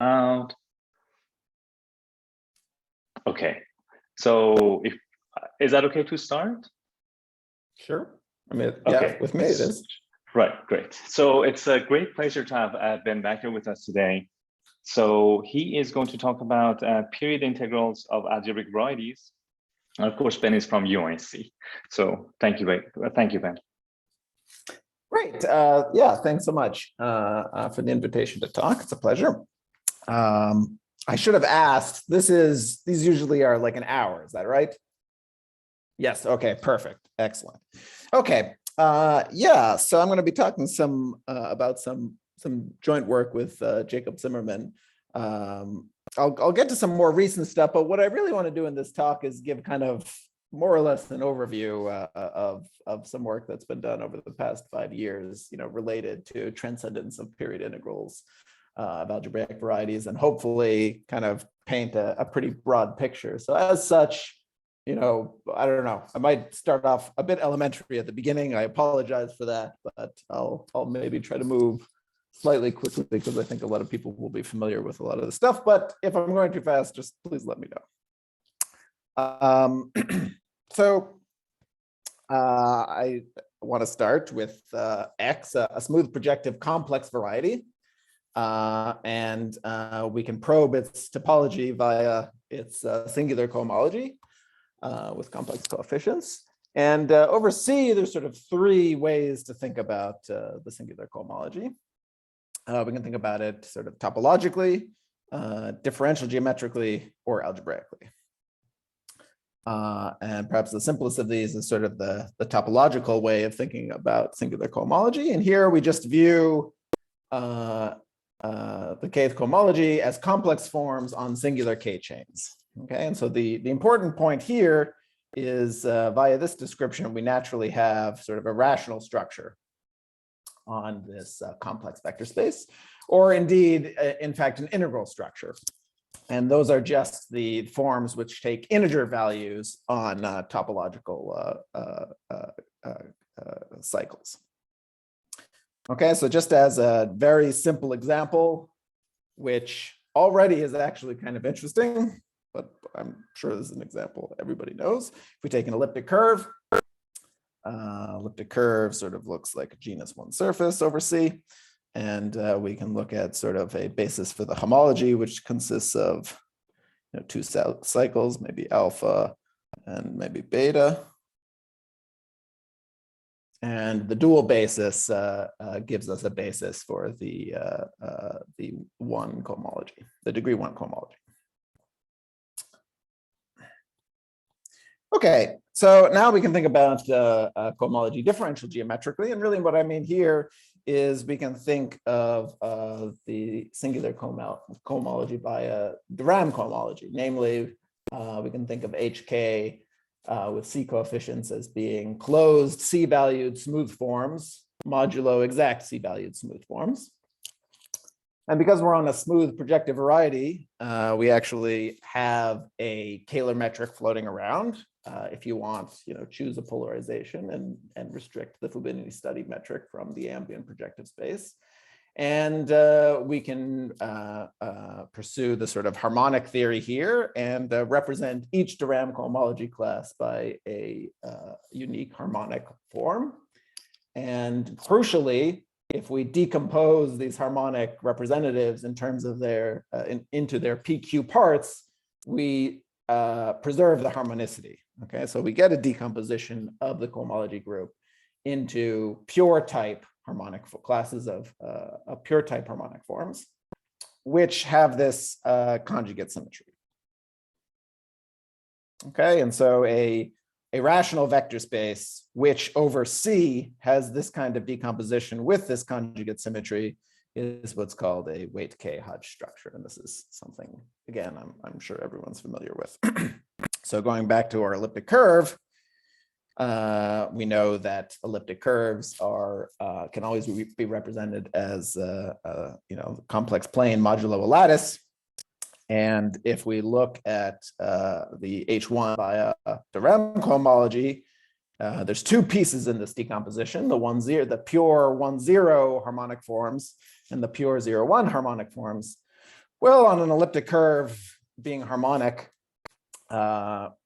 Out. Okay, so is that okay to start? Sure. I mean, Okay. yeah, with me it is. Right, great. So it's a great pleasure to have Ben Bakker with us today. So he is going to talk about period integrals of algebraic varieties. And of course, Ben is from UNC. So thank you, Ben. Great. Yeah, thanks so much for the invitation to talk. It's a pleasure. I should have asked, these usually are like an hour, is that right? Yes, okay, perfect, excellent. Okay, yeah, so I'm gonna be talking about some joint work with Jacob Zimmerman. I'll get to some more recent stuff, but what I really wanna do in this talk is give kind of more or less an overview of some work that's been done over the past 5 years, related to transcendence of period integrals of algebraic varieties, and hopefully kind of paint a pretty broad picture. So as such, I don't know, I might start off a bit elementary at the beginning. I apologize for that, but I'll maybe try to move slightly quickly because I think a lot of people will be familiar with a lot of the stuff. But if I'm going too fast, just please let me know. So I want to start with X, a smooth projective complex variety. And we can probe its topology via its singular cohomology with complex coefficients. And over C, there's sort of 3 ways to think about the singular cohomology. We can think about it sort of topologically, differential geometrically, or algebraically. And perhaps the simplest of these is sort of the topological way of thinking about singular cohomology. And here we just view the kth cohomology as complex forms on singular K chains. Okay, and so the important point here is via this description, we naturally have sort of a rational structure on this complex vector space, or indeed, in fact, an integral structure. And those are just the forms which take integer values on topological cycles. Okay, so just as a very simple example, which already is actually kind of interesting, but I'm sure this is an example everybody knows. If we take an elliptic curve, elliptic curve sort of looks like a genus 1 surface over C. And we can look at sort of a basis for the homology, which consists of 2 cycles, maybe alpha and maybe beta. And the dual basis gives us a basis for the 1 cohomology, the degree 1 cohomology. Okay, so now we can think about cohomology differential geometrically. And really what I mean here is we can think of the singular cohomology via the RAM cohomology. Namely, we can think of HK with C coefficients as being closed C-valued smooth forms modulo exact C-valued smooth forms. And because we're on a smooth projective variety, we actually have a Kähler metric floating around. If you want, choose a polarization and restrict the fluidity study metric from the ambient projective space. And we can pursue the sort of harmonic theory here and represent each de Rham cohomology class by a unique harmonic form. And crucially, if we decompose these harmonic representatives in terms of their into their PQ parts, we preserve the harmonicity. Okay, so we get a decomposition of the cohomology group into pure type harmonic classes of pure type harmonic forms, which have this conjugate symmetry. Okay, and so a rational vector space which over C has this kind of decomposition with this conjugate symmetry is what's called a weight K Hodge structure. And this is something, again, I'm sure everyone's familiar with. So going back to our elliptic curve, we know that elliptic curves are can always be represented as complex plane modulo a lattice. And if we look at the H1 via de Rham cohomology, there's 2 pieces in this decomposition: the pure 1,0 harmonic forms and the pure 0,1 harmonic forms. Well, on an elliptic curve, being harmonic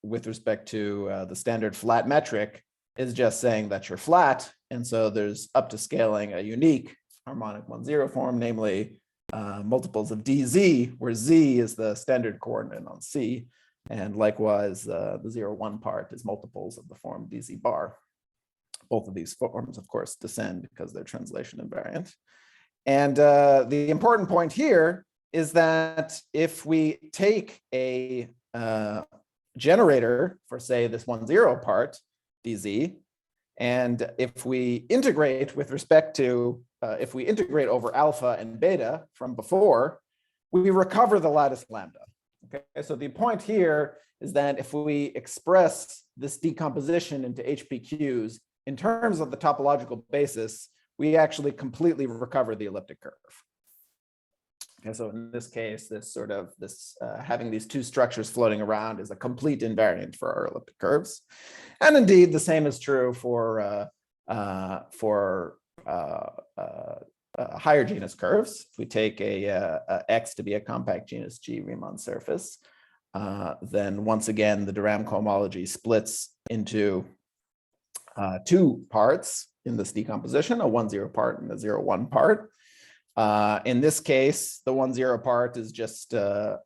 with respect to the standard flat metric is just saying that you're flat. And so there's up to scaling a unique harmonic 1,0 form, namely multiples of dz, where z is the standard coordinate on C. And likewise, the 0, 1 part is multiples of the form dz bar. Both of these forms, of course, descend because they're translation invariant. And the important point here is that if we take a generator for, say, this 1,0 part, dz, and if we integrate with respect to, if we integrate over alpha and beta from before, we recover the lattice lambda. Okay, so the point here is that if we express this decomposition into HPQs in terms of the topological basis, we actually completely recover the elliptic curve. Okay, so in this case, having these two structures floating around is a complete invariant for our elliptic curves. And indeed, the same is true for higher genus curves. If we take a X to be a compact genus G Riemann surface, then once again, the de Rham cohomology splits into two parts in this decomposition, a 1,0 part and a 0, 1 part. In this case, the 1,0 part is just the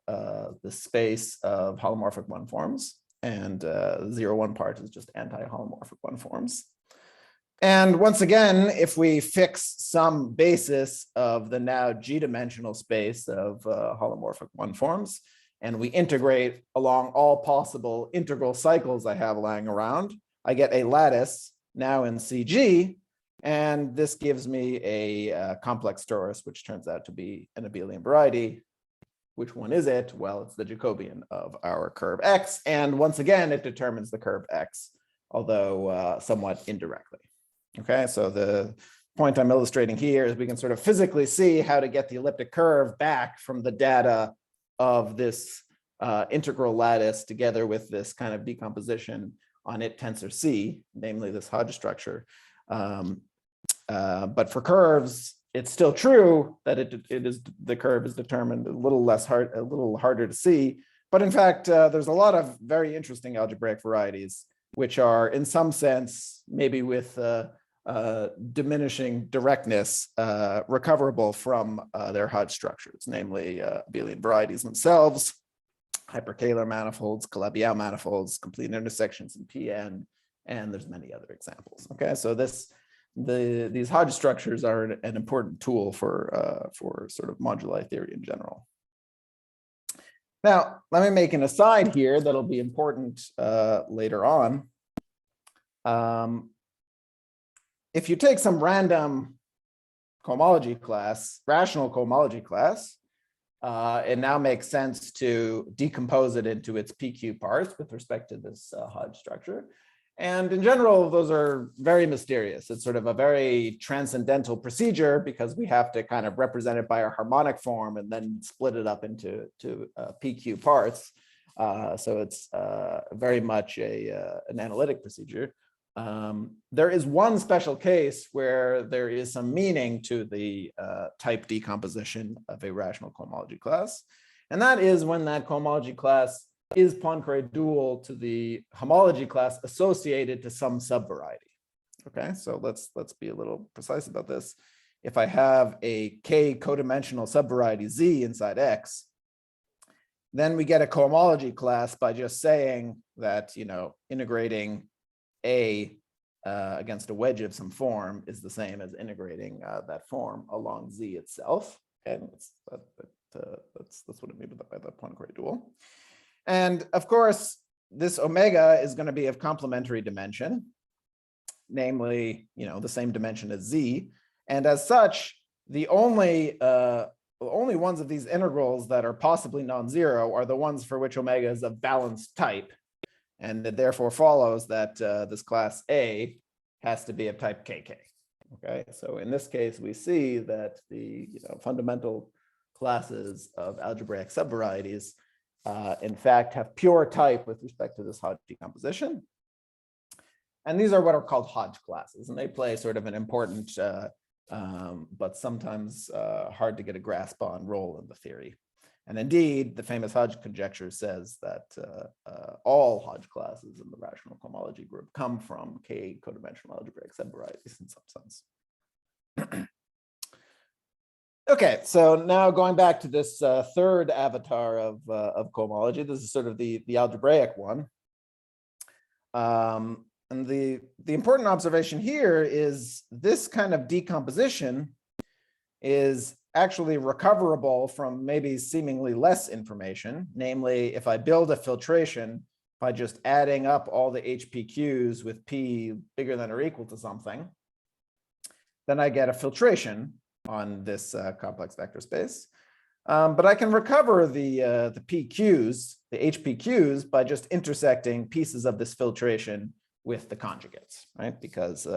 space of holomorphic one forms, and 0, 1 part is just anti-holomorphic one forms. And once again, if we fix some basis of the now G-dimensional space of holomorphic one forms, and we integrate along all possible integral cycles I have lying around, I get a lattice now in CG. And this gives me a complex torus, which turns out to be an abelian variety. Which one is it? Well, it's the Jacobian of our curve X. And once again, it determines the curve X, although somewhat indirectly. Okay, so the point I'm illustrating here is we can sort of physically see how to get the elliptic curve back from the data of this integral lattice together with this kind of decomposition on it tensor C, namely this Hodge structure. But for curves, it's still true that the curve is determined a little harder to see. But in fact, there's a lot of very interesting algebraic varieties, which are in some sense, maybe with diminishing directness, recoverable from their Hodge structures, namely abelian varieties themselves, hyperkähler manifolds, Calabi-Yau manifolds, complete intersections in Pn, and there's many other examples. Okay, so these Hodge structures are an important tool for sort of moduli theory in general. Now, let me make an aside here that'll be important later on. If you take some random cohomology class, rational cohomology class, it now makes sense to decompose it into its PQ parts with respect to this Hodge structure. And in general, those are very mysterious. It's sort of a very transcendental procedure because we have to kind of represent it by a harmonic form and then split it up into PQ parts. So it's very much an analytic procedure. There is one special case where there is some meaning to the type decomposition of a rational cohomology class. And that is when that cohomology class is Poincare dual to the homology class associated to some subvariety. Okay, so let's be a little precise about this. If I have a k codimensional subvariety Z inside X, then we get a cohomology class by just saying that, you know, integrating A against a wedge of some form is the same as integrating that form along Z itself. And that's what I mean by the Poincare dual. And of course, this omega is going to be of complementary dimension, namely, you know, the same dimension as Z. And as such, the only ones of these integrals that are possibly non-zero are the ones for which omega is of balanced type. And it therefore follows that this class A has to be of type KK. Okay, so in this case, we see that the fundamental classes of algebraic subvarieties in fact have pure type with respect to this Hodge decomposition. And these are what are called Hodge classes, and they play sort of an important but sometimes hard to get a grasp on role in the theory. And indeed, the famous Hodge conjecture says that all Hodge classes in the rational cohomology group come from K codimensional algebraic subvarieties in some sense. Okay, so now going back to this third avatar of cohomology, this is sort of the algebraic one. And the important observation here is this kind of decomposition is actually recoverable from maybe seemingly less information. Namely, if I build a filtration by just adding up all the HPQs with P bigger than or equal to something, then I get a filtration on this complex vector space. But I can recover the PQs, the HPQs, by just intersecting pieces of this filtration with the conjugates, right? Because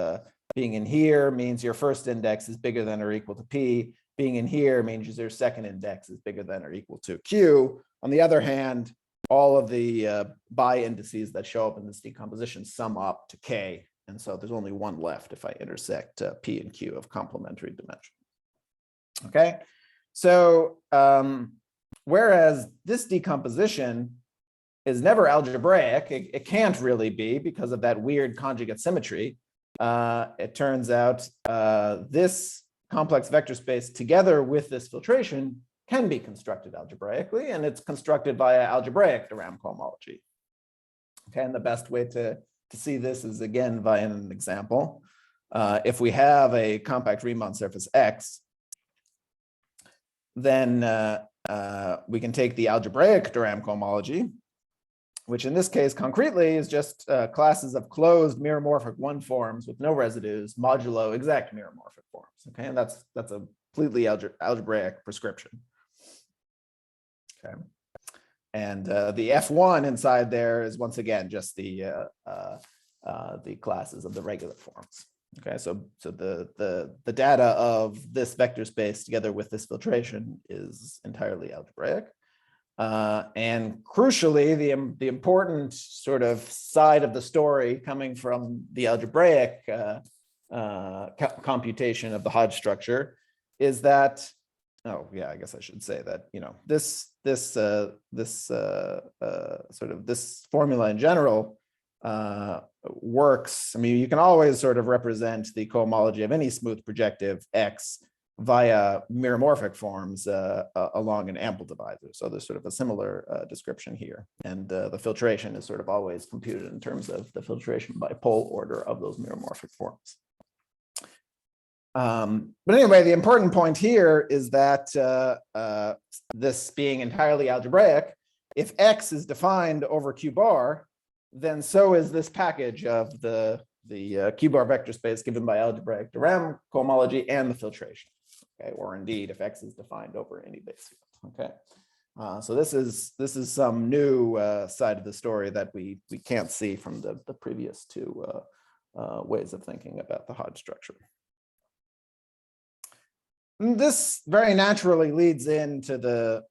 being in here means your first index is bigger than or equal to P. Being in here means your second index is bigger than or equal to Q. On the other hand, all of the bi indices that show up in this decomposition sum up to K. And so there's only one left if I intersect P and Q of complementary dimension. Okay, so whereas this decomposition is never algebraic, it can't really be because of that weird conjugate symmetry. It turns out this complex vector space together with this filtration can be constructed algebraically, and it's constructed via algebraic Theorem cohomology. Okay, and the best way to see this is again via an example. If we have a compact Riemann surface X, then we can take the algebraic Theorem cohomology, which in this case concretely is just classes of closed meromorphic one forms with no residues modulo exact meromorphic forms. Okay, and that's a completely algebraic prescription. Okay, and the F1 inside there is once again just the classes of the regular forms. Okay, so the data of this vector space together with this filtration is entirely algebraic. And crucially, the important sort of side of the story coming from the algebraic computation of the Hodge structure is that, oh yeah, I guess I should say that, you know, this formula in general works. I mean, you can always sort of represent the cohomology of any smooth projective X via meromorphic forms along an ample divisor. So there's sort of a similar description here. And the filtration is sort of always computed in terms of the filtration by pole order of those meromorphic forms. But anyway, the important point here is that this being entirely algebraic, if X is defined over Q bar, then so is this package of the Q bar vector space given by algebraic Theorem cohomology and the filtration. Okay, or indeed if X is defined over any base field. Okay, so this is some new side of the story that we can't see from the previous two ways of thinking about the Hodge structure. And this very naturally leads into the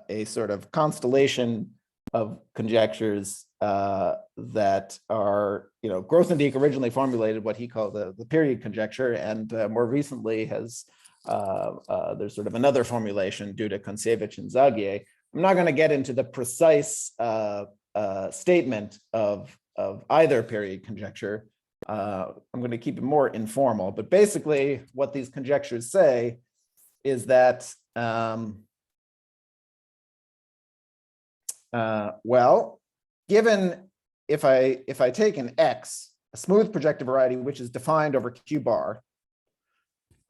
a sort of constellation of conjectures that are, you know, Grothendieck originally formulated what he called the period conjecture, and more recently has there's sort of another formulation due to Kontsevich and Zagier. I'm not going to get into the precise statement of either period conjecture. I'm going to keep it more informal, but basically what these conjectures say is that well, given if I take an X, a smooth projective variety which is defined over Q bar,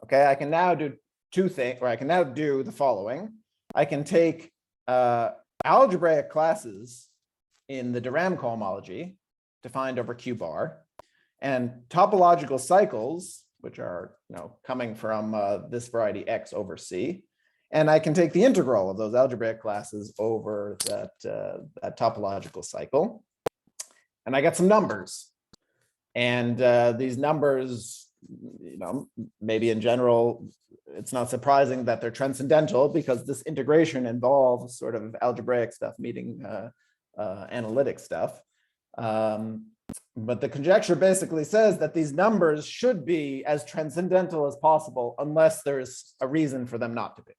okay, I can now do two things, or I can now do the following. I can take algebraic classes in the Theorem cohomology defined over Q bar, and topological cycles, which are, you know, coming from this variety X over C. And I can take the integral of those algebraic classes over that topological cycle. And I get some numbers. And these numbers, you know, maybe in general, it's not surprising that they're transcendental because this integration involves sort of algebraic stuff meeting analytic stuff. But the conjecture basically says that these numbers should be as transcendental as possible unless there's a reason for them not to be.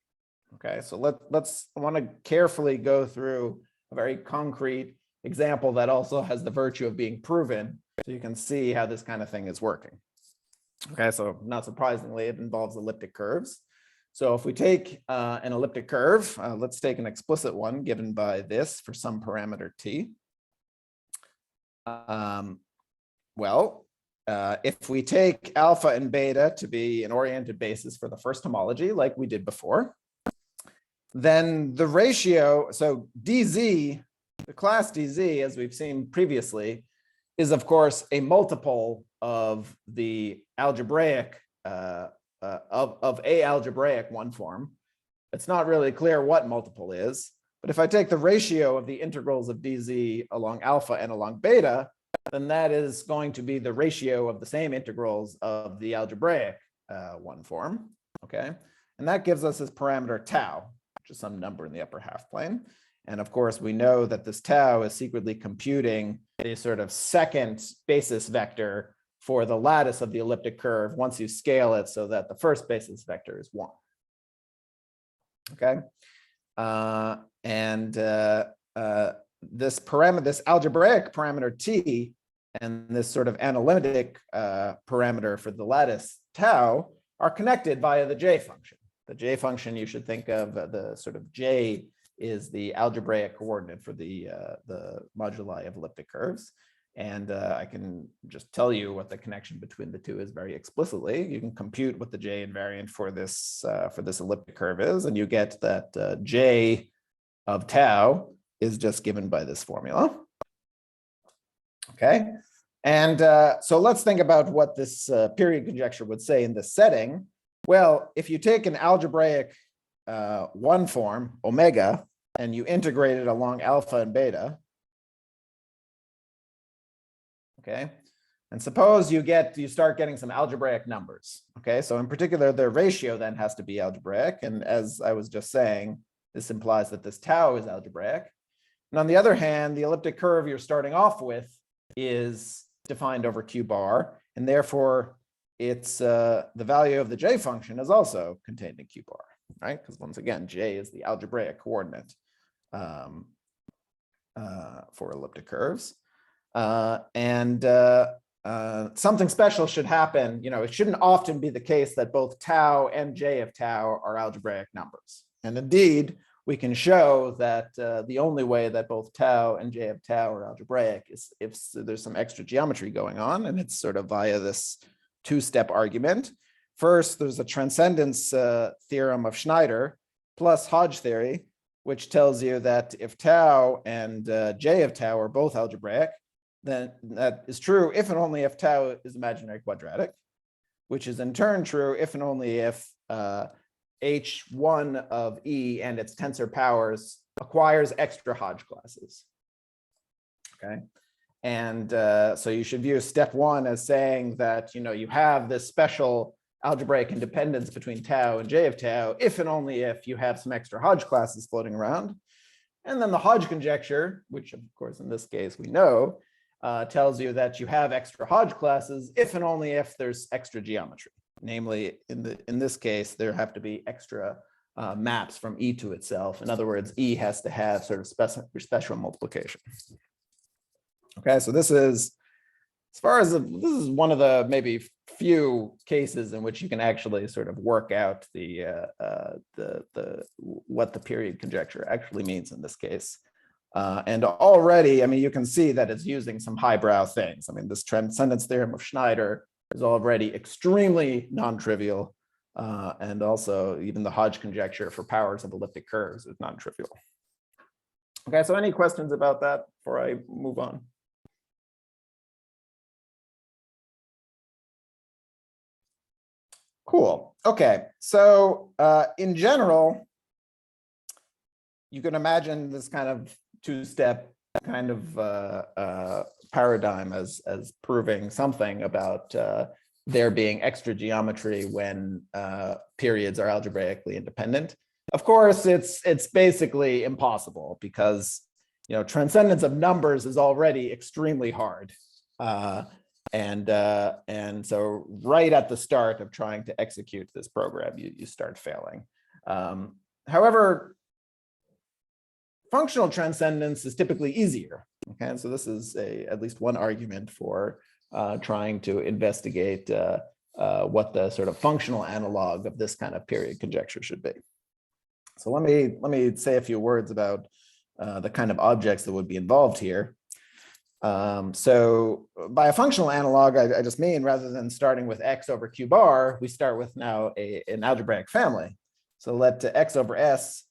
Okay, so I want to carefully go through a very concrete example that also has the virtue of being proven, so you can see how this kind of thing is working. Okay, so not surprisingly, it involves elliptic curves. So if we take an elliptic curve, let's take an explicit one given by this for some parameter t. If we take alpha and beta to be an oriented basis for the first homology, like we did before, then the ratio, so dz, the class dz, as we've seen previously, is of course a multiple of the algebraic, of a algebraic one form. It's not really clear what multiple is, but if I take the ratio of the integrals of dz along alpha and along beta, then that is going to be the ratio of the same integrals of the algebraic one form, okay? And that gives us this parameter tau, which is some number in the upper half plane. And of course, we know that this tau is secretly computing a sort of second basis vector for the lattice of the elliptic curve once you scale it so that the first basis vector is 1. Okay? This parameter, this algebraic parameter t, and this sort of analytic parameter for the lattice tau are connected via the j function. The j function you should think of, the sort of j is the algebraic coordinate for the moduli of elliptic curves. And I can just tell you what the connection between the two is very explicitly. You can compute what the j invariant for this elliptic curve is, and you get that j of tau is just given by this formula. Okay, and so let's think about what this period conjecture would say in this setting. Well, if you take an algebraic one form, omega, and you integrate it along alpha and beta, okay, and suppose you start getting some algebraic numbers, okay, so in particular, the ratio then has to be algebraic, and as I was just saying, this implies that this tau is algebraic. And on the other hand, the elliptic curve you're starting off with is defined over q bar, and therefore it's the value of the j function is also contained in q bar, right? Because once again, j is the algebraic coordinate for elliptic curves. Something special should happen. You know, it shouldn't often be the case that both tau and j of tau are algebraic numbers. And indeed, we can show that the only way that both tau and j of tau are algebraic is if there's some extra geometry going on, and it's sort of via this two-step argument. First, there's a transcendence theorem of Schneider plus Hodge theory, which tells you that if tau and j of tau are both algebraic, then that is true if and only if tau is imaginary quadratic, which is in turn true if and only if H1 of E and its tensor powers acquires extra Hodge classes. Okay, and so you should view step one as saying that you have this special algebraic independence between tau and j of tau if and only if you have some extra Hodge classes floating around. And then the Hodge conjecture, which of course in this case we know, tells you that you have extra Hodge classes if and only if there's extra geometry. Namely, in this case, there have to be extra maps from E to itself. In other words, E has to have sort of special multiplication. Okay, so this is, as far as this is one of the maybe few cases in which you can actually sort of work out what the period conjecture actually means in this case. And already, I mean, you can see that it's using some highbrow things. I mean, this transcendence theorem of Schneider is already extremely non-trivial. And also even the Hodge conjecture for powers of elliptic curves is non-trivial. Okay, so any questions about that before I move on? Cool. Okay, so in general, you can imagine this kind of two-step kind of paradigm as proving something about there being extra geometry when periods are algebraically independent. Of course, it's basically impossible because transcendence of numbers is already extremely hard. And so right at the start of trying to execute this program, you start failing. However, functional transcendence is typically easier. Okay, and so this is at least one argument for trying to investigate what the sort of functional analog of this kind of period conjecture should be. So let me say a few words about the kind of objects that would be involved here. So by a functional analog, I just mean rather than starting with x over q bar, we start with now an algebraic family. So let x over s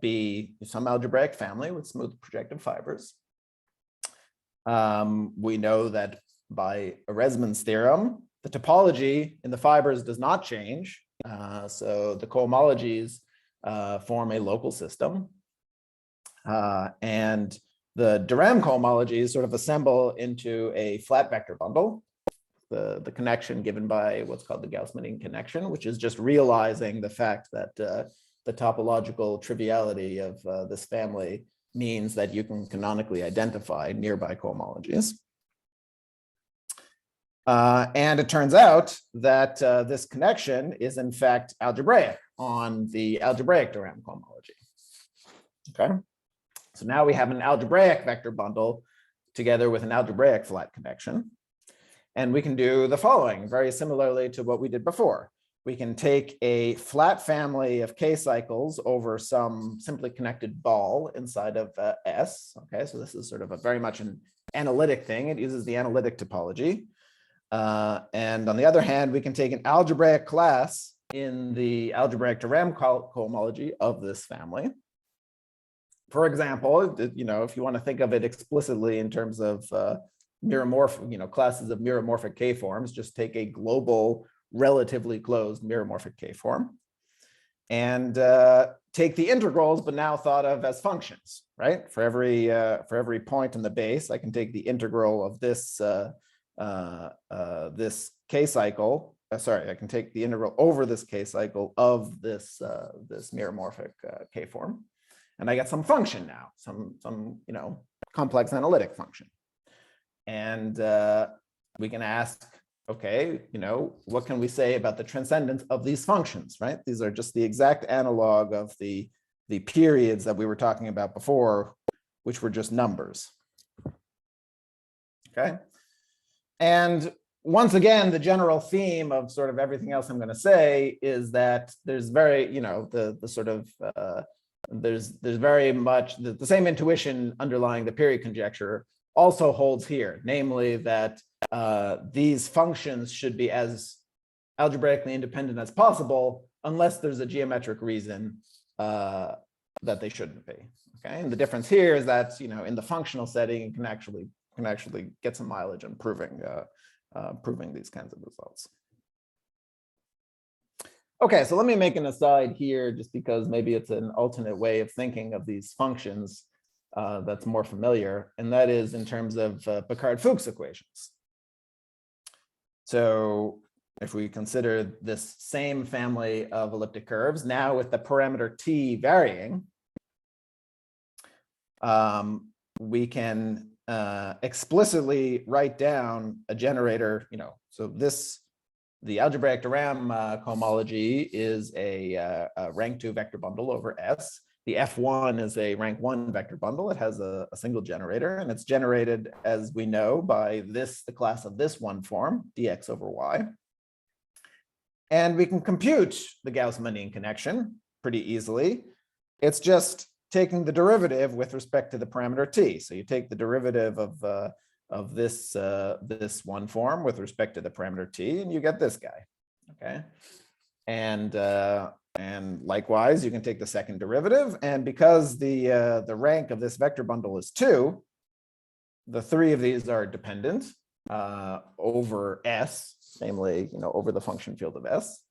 be some algebraic family with smooth projective fibers. We know that by Resmann's theorem, the topology in the fibers does not change. So the cohomologies form a local system. And the Theorem cohomologies sort of assemble into a flat vector bundle. The connection given by what's called the Gauss-Mannine connection, which is just realizing the fact that the topological triviality of this family means that you can canonically identify nearby cohomologies. And it turns out that this connection is in fact algebraic on the algebraic Theorem cohomology. Okay, so now we have an algebraic vector bundle together with an algebraic flat connection. And we can do the following very similarly to what we did before. We can take a flat family of k cycles over some simply connected ball inside of S. Okay, so this is sort of a very much an analytic thing. It uses the analytic topology. And on the other hand, we can take an algebraic class in the algebraic Theorem cohomology of this family. For example, if you want to think of it explicitly in terms of meromorphic, classes of meromorphic K forms, just take a global, relatively closed meromorphic K form and take the integrals, but now thought of as functions, right? For every point in the base, I can take the integral of this this K cycle. I can take the integral over this K cycle of this this meromorphic K form, and I get some function now, some complex analytic function. And we can ask, okay, what can we say about the transcendence of these functions, right? These are just the exact analog of the periods that we were talking about before, which were just numbers. Okay. And once again, the general theme of sort of everything else I'm going to say is that there's very, there's very much the same intuition underlying the period conjecture also holds here, namely that these functions should be as algebraically independent as possible, unless there's a geometric reason that they shouldn't be. Okay, and the difference here is that in the functional setting, you can actually get some mileage on proving these kinds of results. Okay, so let me make an aside here, just because maybe it's an alternate way of thinking of these functions that's more familiar, and that is in terms of Picard-Fuchs equations. So if we consider this same family of elliptic curves, now with the parameter t varying, we can explicitly write down a generator, so the algebraic Theorem cohomology is a rank 2 vector bundle over S. The F1 is a rank 1 vector bundle. It has a single generator, and it's generated, as we know, by the class of this one form, dx over y. And we can compute the Gauss-Mannine connection pretty easily. It's just taking the derivative with respect to the parameter t. So you take the derivative of this one form with respect to the parameter t, and you get this guy. Okay, and likewise, you can take the second derivative, and because the rank of this vector bundle is 2, the 3 of these are dependent over S, namely over the function field of S,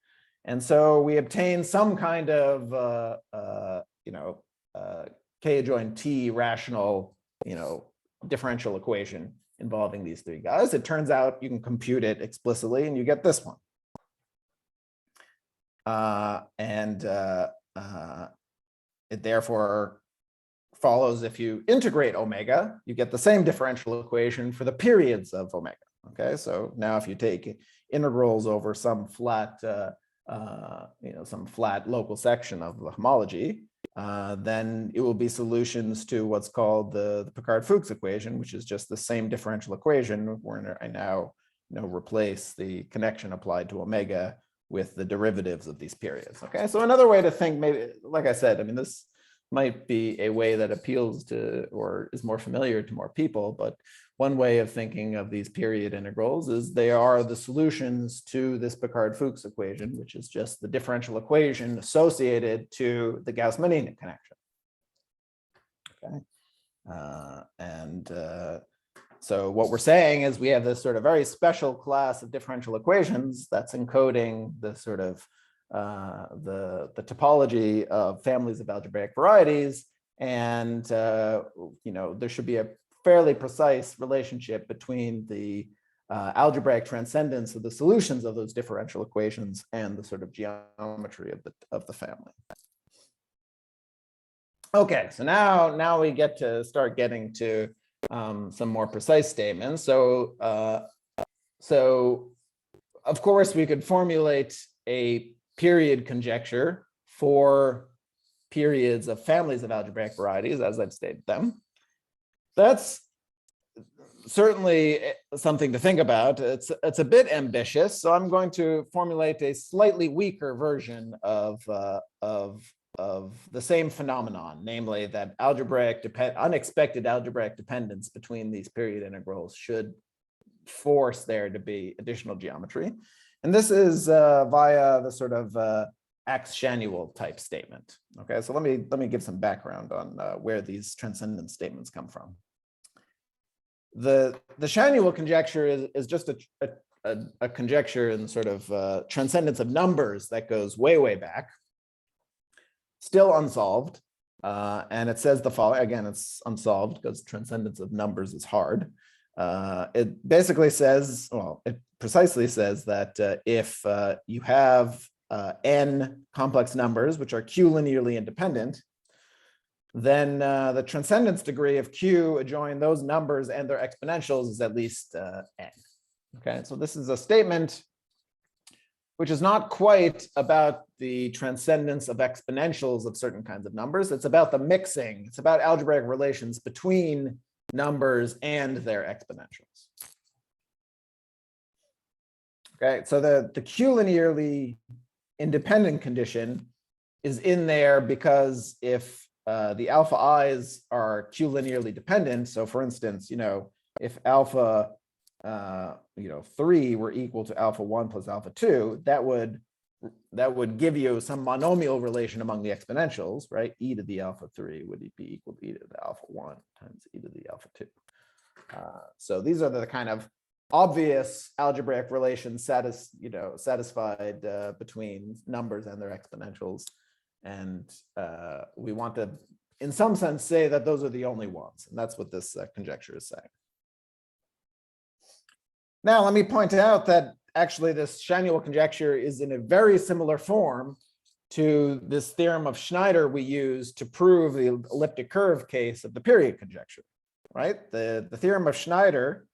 and so we obtain some kind of k adjoint t rational differential equation involving these 3 guys. It turns out you can compute it explicitly, and you get this one. It therefore follows if you integrate omega, you get the same differential equation for the periods of omega. Okay, so now if you take integrals over some flat, some flat local section of the homology, then it will be solutions to what's called the Picard-Fuchs equation, which is just the same differential equation where I now replace the connection applied to omega with the derivatives of these periods. Okay, so another way to think, maybe, like I said, I mean, this might be a way that appeals to or is more familiar to more people, but one way of thinking of these period integrals is they are the solutions to this Picard-Fuchs equation, which is just the differential equation associated to the Gauss-Manninen connection. Okay, so what we're saying is we have this sort of very special class of differential equations that's encoding the sort of the topology of families of algebraic varieties, and there should be a fairly precise relationship between the algebraic transcendence of the solutions of those differential equations and the sort of geometry of the family. Okay, so now we get to start getting to some more precise statements. So of course we could formulate a period conjecture for periods of families of algebraic varieties, as I've stated them. That's certainly something to think about. It's a bit ambitious, so I'm going to formulate a slightly weaker version of the same phenomenon, namely that unexpected algebraic dependence between these period integrals should force there to be additional geometry. And this is via the sort of Ax-Shanuel type statement. Okay, so let me give some background on where these transcendence statements come from. The Shanuel conjecture is just a conjecture in sort of transcendence of numbers that goes way back, still unsolved, and it says the following. Again, it's unsolved because transcendence of numbers is hard. It basically says, well, it precisely says that if you have n complex numbers which are q linearly independent, then the transcendence degree of q adjoin those numbers and their exponentials is at least n. Okay, so this is a statement which is not quite about the transcendence of exponentials of certain kinds of numbers. It's about the mixing. It's about algebraic relations between numbers and their exponentials. Okay, so the q linearly independent condition is in there because if the alpha i's are q linearly dependent, so for instance, if alpha 3 were equal to alpha 1 plus alpha 2, that would give you some monomial relation among the exponentials, right? E to the alpha 3 would be equal to e to the alpha 1 times e to the alpha 2. So these are the kind of obvious algebraic relations satisfied between numbers and their exponentials. And we want to, in some sense, say that those are the only ones. And that's what this conjecture is saying. Now, let me point out that actually this Shanuel conjecture is in a very similar form to this theorem of Schneider we use to prove the elliptic curve case of the period conjecture, right? The theorem of Schneider,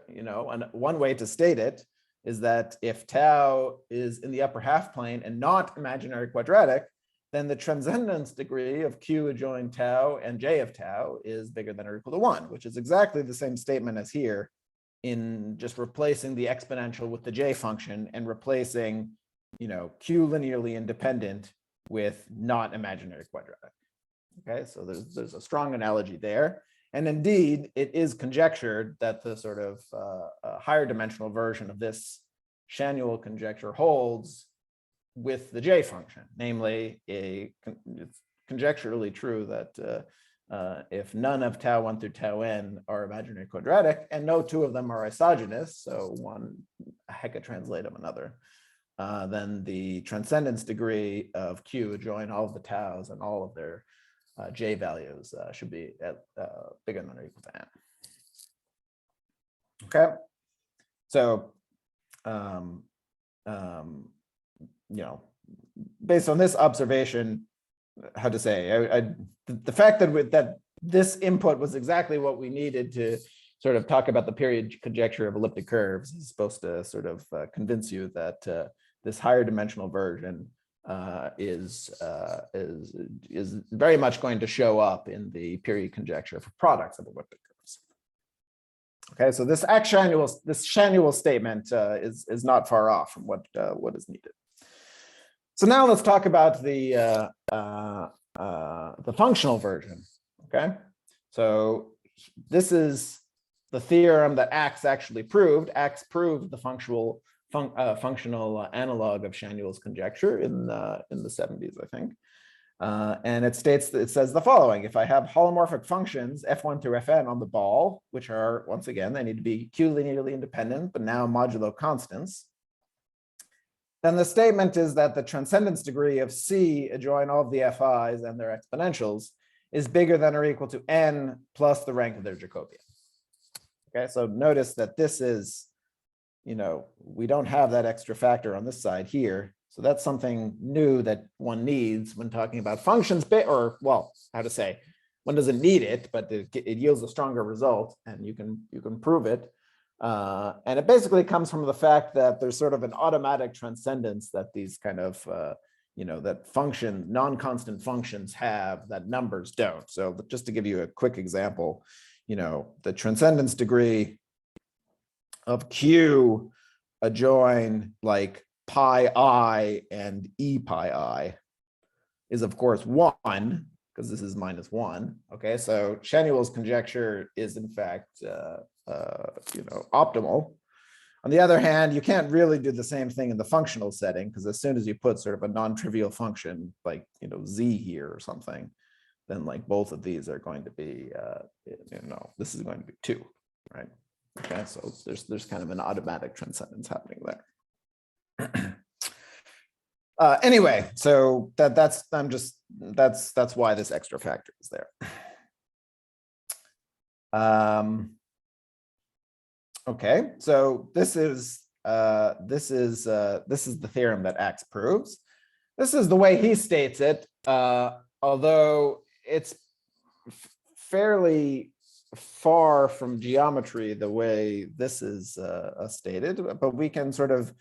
and one way to state it is that if tau is in the upper half plane and not imaginary quadratic, then the transcendence degree of q adjoin tau and j of tau is bigger than or equal to 1, which is exactly the same statement as here, in just replacing the exponential with the j function and replacing, q linearly independent with not imaginary quadratic. Okay, so there's a strong analogy there. And indeed, it is conjectured that the sort of higher dimensional version of this Shanuel conjecture holds with the j function. Namely, it's conjecturally true that if none of tau 1 through tau n are imaginary quadratic and no two of them are isogynous, so one hecatranslatum another, then the transcendence degree of q adjoin all of the taus and all of their j values should be bigger than or equal to n. Okay, so based on this observation, how to say, the fact that this input was exactly what we needed to sort of talk about the period conjecture of elliptic curves is supposed to sort of convince you that this higher dimensional version is very much going to show up in the period conjecture for products of elliptic curves. Okay, so this Shanuel statement is not far off from what is needed. So now let's talk about the functional version. Okay, so this is the theorem that Axe actually proved. Axe proved the functional analog of Shanuel's conjecture in the 70s, I think. And it says the following: if I have holomorphic functions f1 through fn on the ball, which are, once again, they need to be q linearly independent, but now modulo constants, then the statement is that the transcendence degree of C adjoin all of the FIs and their exponentials is bigger than or equal to n plus the rank of their Jacobian. Okay, so notice that this is, we don't have that extra factor on this side here. So that's something new that one needs when talking about functions, or, well, how to say, one doesn't need it, but it yields a stronger result, and you can prove it. And it basically comes from the fact that there's sort of an automatic transcendence that these kind of, that non-constant functions have that numbers don't. So just to give you a quick example, the transcendence degree of Q adjoin like pi I and e pi I is of course 1, because this is -1. Okay, so Shanuel's conjecture is in fact optimal. On the other hand, you can't really do the same thing in the functional setting, because as soon as you put sort of a non-trivial function like z here or something, then like both of these are going to be this is going to be 2, right? Okay, so there's kind of an automatic transcendence happening there. Anyway, so that's why this extra factor is there. Okay, so this is the theorem that Axe proves. This is the way he states it, although it's fairly far from geometry the way this is stated, but we can sort of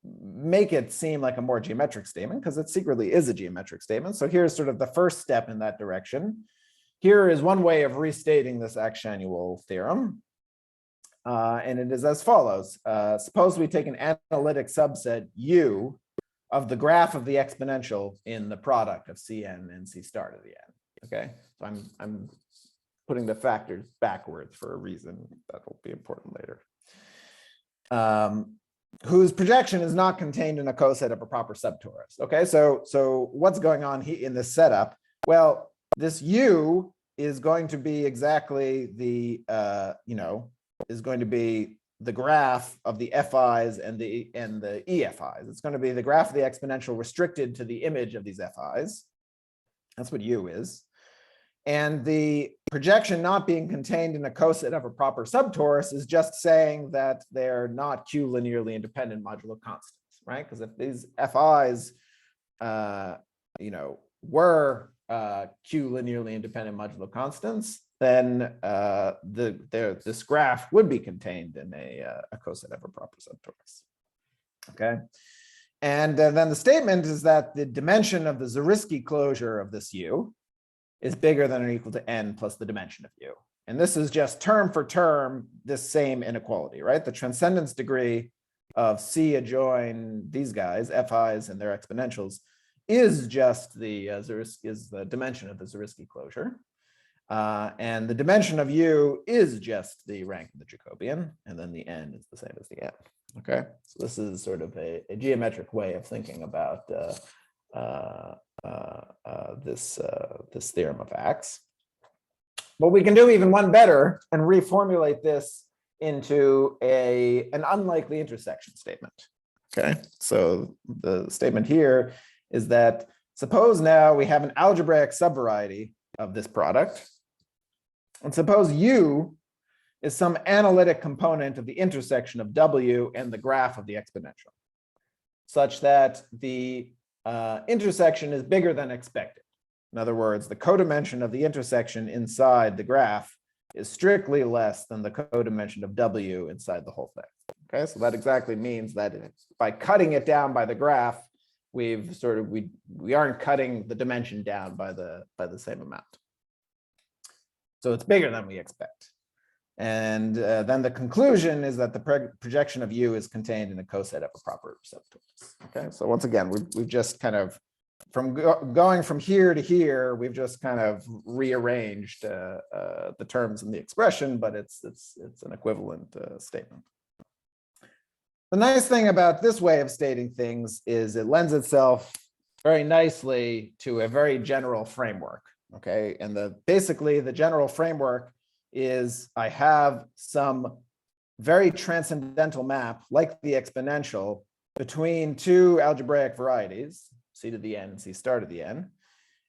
make it seem like a more geometric statement because it secretly is a geometric statement. So here's sort of the first step in that direction. Here is one way of restating this Axe-Shanuel theorem. And it is as follows. Suppose we take an analytic subset U of the graph of the exponential in the product of Cn and C star to the n. Okay, so I'm putting the factors backwards for a reason that will be important later. Whose projection is not contained in a coset of a proper subtorus. Okay, so what's going on here in this setup? Well, this U is going to be exactly the is going to be the graph of the FIs and the EFIs. It's going to be the graph of the exponential restricted to the image of these FIs. That's what U is. And the projection not being contained in a coset of a proper subtorus is just saying that they're not Q linearly independent modulo constants, right? Because if these FIs, were Q linearly independent modulo constants, then this graph would be contained in a coset of a proper subtorus. Okay, and then the statement is that the dimension of the Zariski closure of this U is bigger than or equal to n plus the dimension of U. And this is just term for term this same inequality, right? The transcendence degree of C adjoin these guys, FIs and their exponentials, is just the dimension of the Zariski closure. And the dimension of U is just the rank of the Jacobian, and then the n is the same as the n. Okay, so this is sort of a geometric way of thinking about this theorem of Axe. But we can do even one better and reformulate this into an unlikely intersection statement. Okay, so the statement here is that suppose now we have an algebraic subvariety of this product, and suppose U is some analytic component of the intersection of W and the graph of the exponential, such that the intersection is bigger than expected. In other words, the codimension of the intersection inside the graph is strictly less than the codimension of W inside the whole thing. Okay, so that exactly means that by cutting it down by the graph, we've sort of we aren't cutting the dimension down by the same amount. So it's bigger than we expect. And then the conclusion is that the projection of U is contained in a coset of a proper subtorus. Okay, so once again, we've just kind of going from here to here, we've just kind of rearranged the terms in the expression, but it's an equivalent statement. The nice thing about this way of stating things is it lends itself very nicely to a very general framework. Okay, and basically the general framework is I have some very transcendental map like the exponential between two algebraic varieties, C to the n and C star to the n.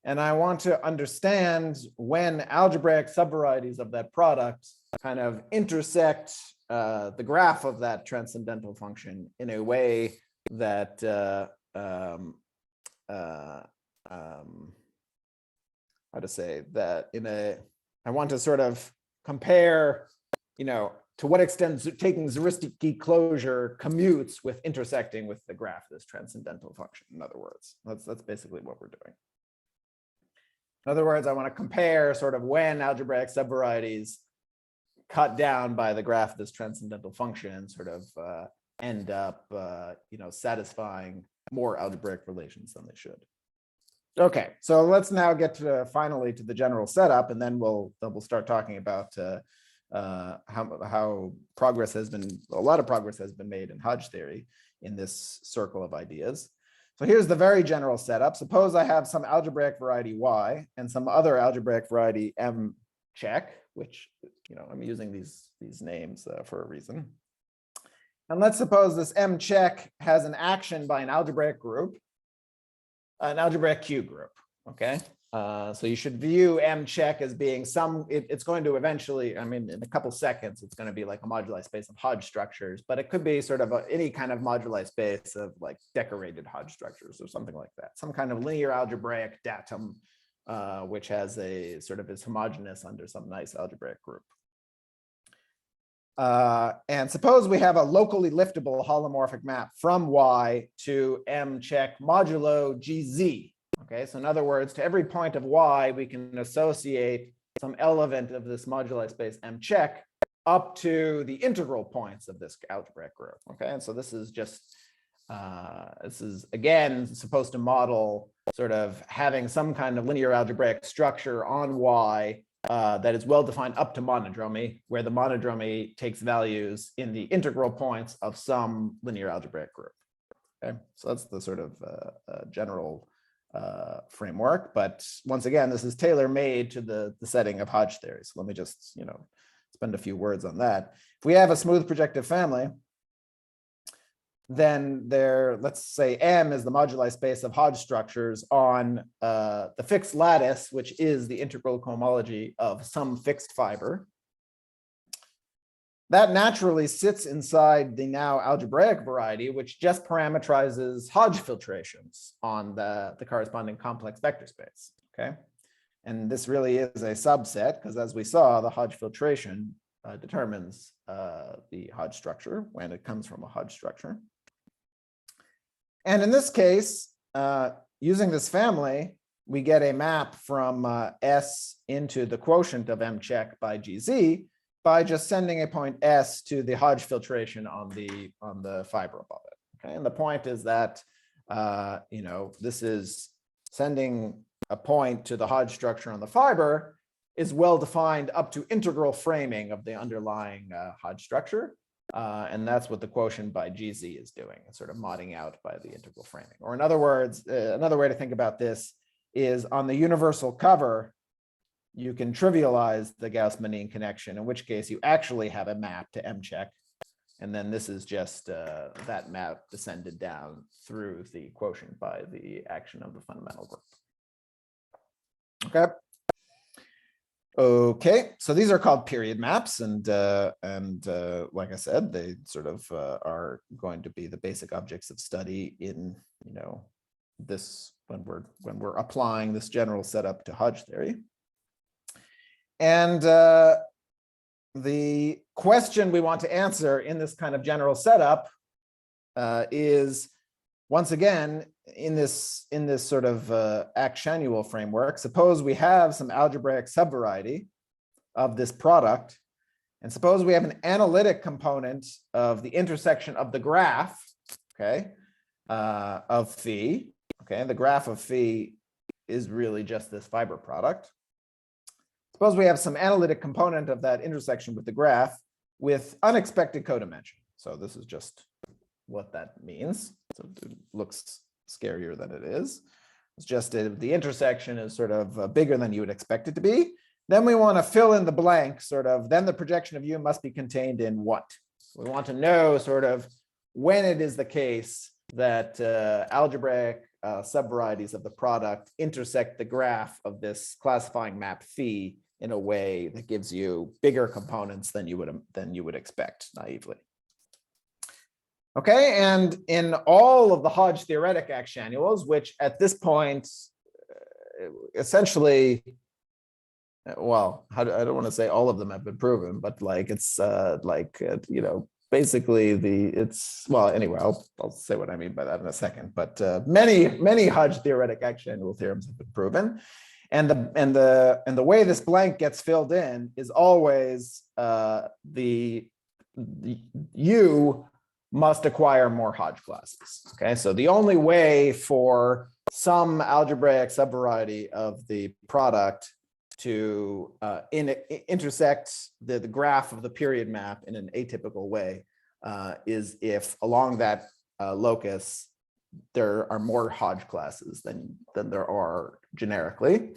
And I want to understand when algebraic subvarieties of that product kind of intersect the graph of that transcendental function in a way that how to say that I want to sort of compare, to what extent taking Zariski closure commutes with intersecting with the graph, this transcendental function. In other words, that's basically what we're doing. In other words, I want to compare sort of when algebraic subvarieties cut down by the graph of this transcendental function sort of end up, satisfying more algebraic relations than they should. Okay, so let's now get finally to the general setup, and then we'll start talking about how progress has been, a lot of progress has been made in Hodge theory in this circle of ideas. So here's the very general setup. Suppose I have some algebraic variety Y and some other algebraic variety M check, which, I'm using these names for a reason. And let's suppose this M check has an action by an algebraic group, an algebraic Q group, okay? So you should view M check as being it's going to eventually, in a couple seconds, it's going to be like a moduli space of Hodge structures, but it could be sort of any kind of moduli space of like decorated Hodge structures or something like that. Some kind of linear algebraic datum, which has a sort of is homogeneous under some nice algebraic group. And suppose we have a locally liftable holomorphic map from Y to M check modulo GZ. Okay, so in other words, to every point of Y, we can associate some element of this moduli space M check up to the integral points of this algebraic group. Okay, and so this is just, this is again supposed to model sort of having some kind of linear algebraic structure on Y that is well defined up to monodromy, where the monodromy takes values in the integral points of some linear algebraic group. Okay, so that's the sort of general framework, but once again, this is tailor-made to the setting of Hodge theory. So let me just spend a few words on that. If we have a smooth projective family, then let's say M is the moduli space of Hodge structures on the fixed lattice, which is the integral cohomology of some fixed fiber. That naturally sits inside the now algebraic variety, which just parameterizes Hodge filtrations on the corresponding complex vector space. Okay, and this really is a subset because, as we saw, the Hodge filtration determines the Hodge structure when it comes from a Hodge structure. And in this case, using this family, we get a map from S into the quotient of M check by GZ by just sending a point S to the Hodge filtration on the fiber above it. Okay, and the point is that this is sending a point to the Hodge structure on the fiber is well defined up to integral framing of the underlying Hodge structure. And that's what the quotient by GZ is doing. It's sort of modding out by the integral framing. Or in other words, another way to think about this is on the universal cover, you can trivialize the Gauss-Menin connection, in which case you actually have a map to M check. And then this is just that map descended down through the quotient by the action of the fundamental group. Okay. Okay, so these are called period maps, and like I said, they sort of are going to be the basic objects of study in this when we're applying this general setup to Hodge theory. And the question we want to answer in this kind of general setup is, once again, in this sort of actionual framework, suppose we have some algebraic subvariety of this product, and suppose we have an analytic component of the intersection of the graph, okay, of phi. Okay, the graph of phi is really just this fiber product. Suppose we have some analytic component of that intersection with the graph with unexpected codimension. So this is just what that means. So it looks scarier than it is. It's just the intersection is sort of bigger than you would expect it to be. Then we want to fill in the blank, sort of, then the projection of U must be contained in what? We want to know sort of when it is the case that algebraic subvarieties of the product intersect the graph of this classifying map phi in a way that gives you bigger components than you would expect naively. Okay, and in all of the Hodge theoretic actionuals, which at this point essentially, well, I don't want to say all of them have been proven, but like it's you know, basically well, anyway, I'll say what I mean by that in a second. But many Hodge theoretic actionual theorems have been proven, and the way this blank gets filled in is always the U must acquire more Hodge classes. Okay, so the only way for some algebraic subvariety of the product to intersect the graph of the period map in an atypical way is if along that locus there are more Hodge classes than there are generically.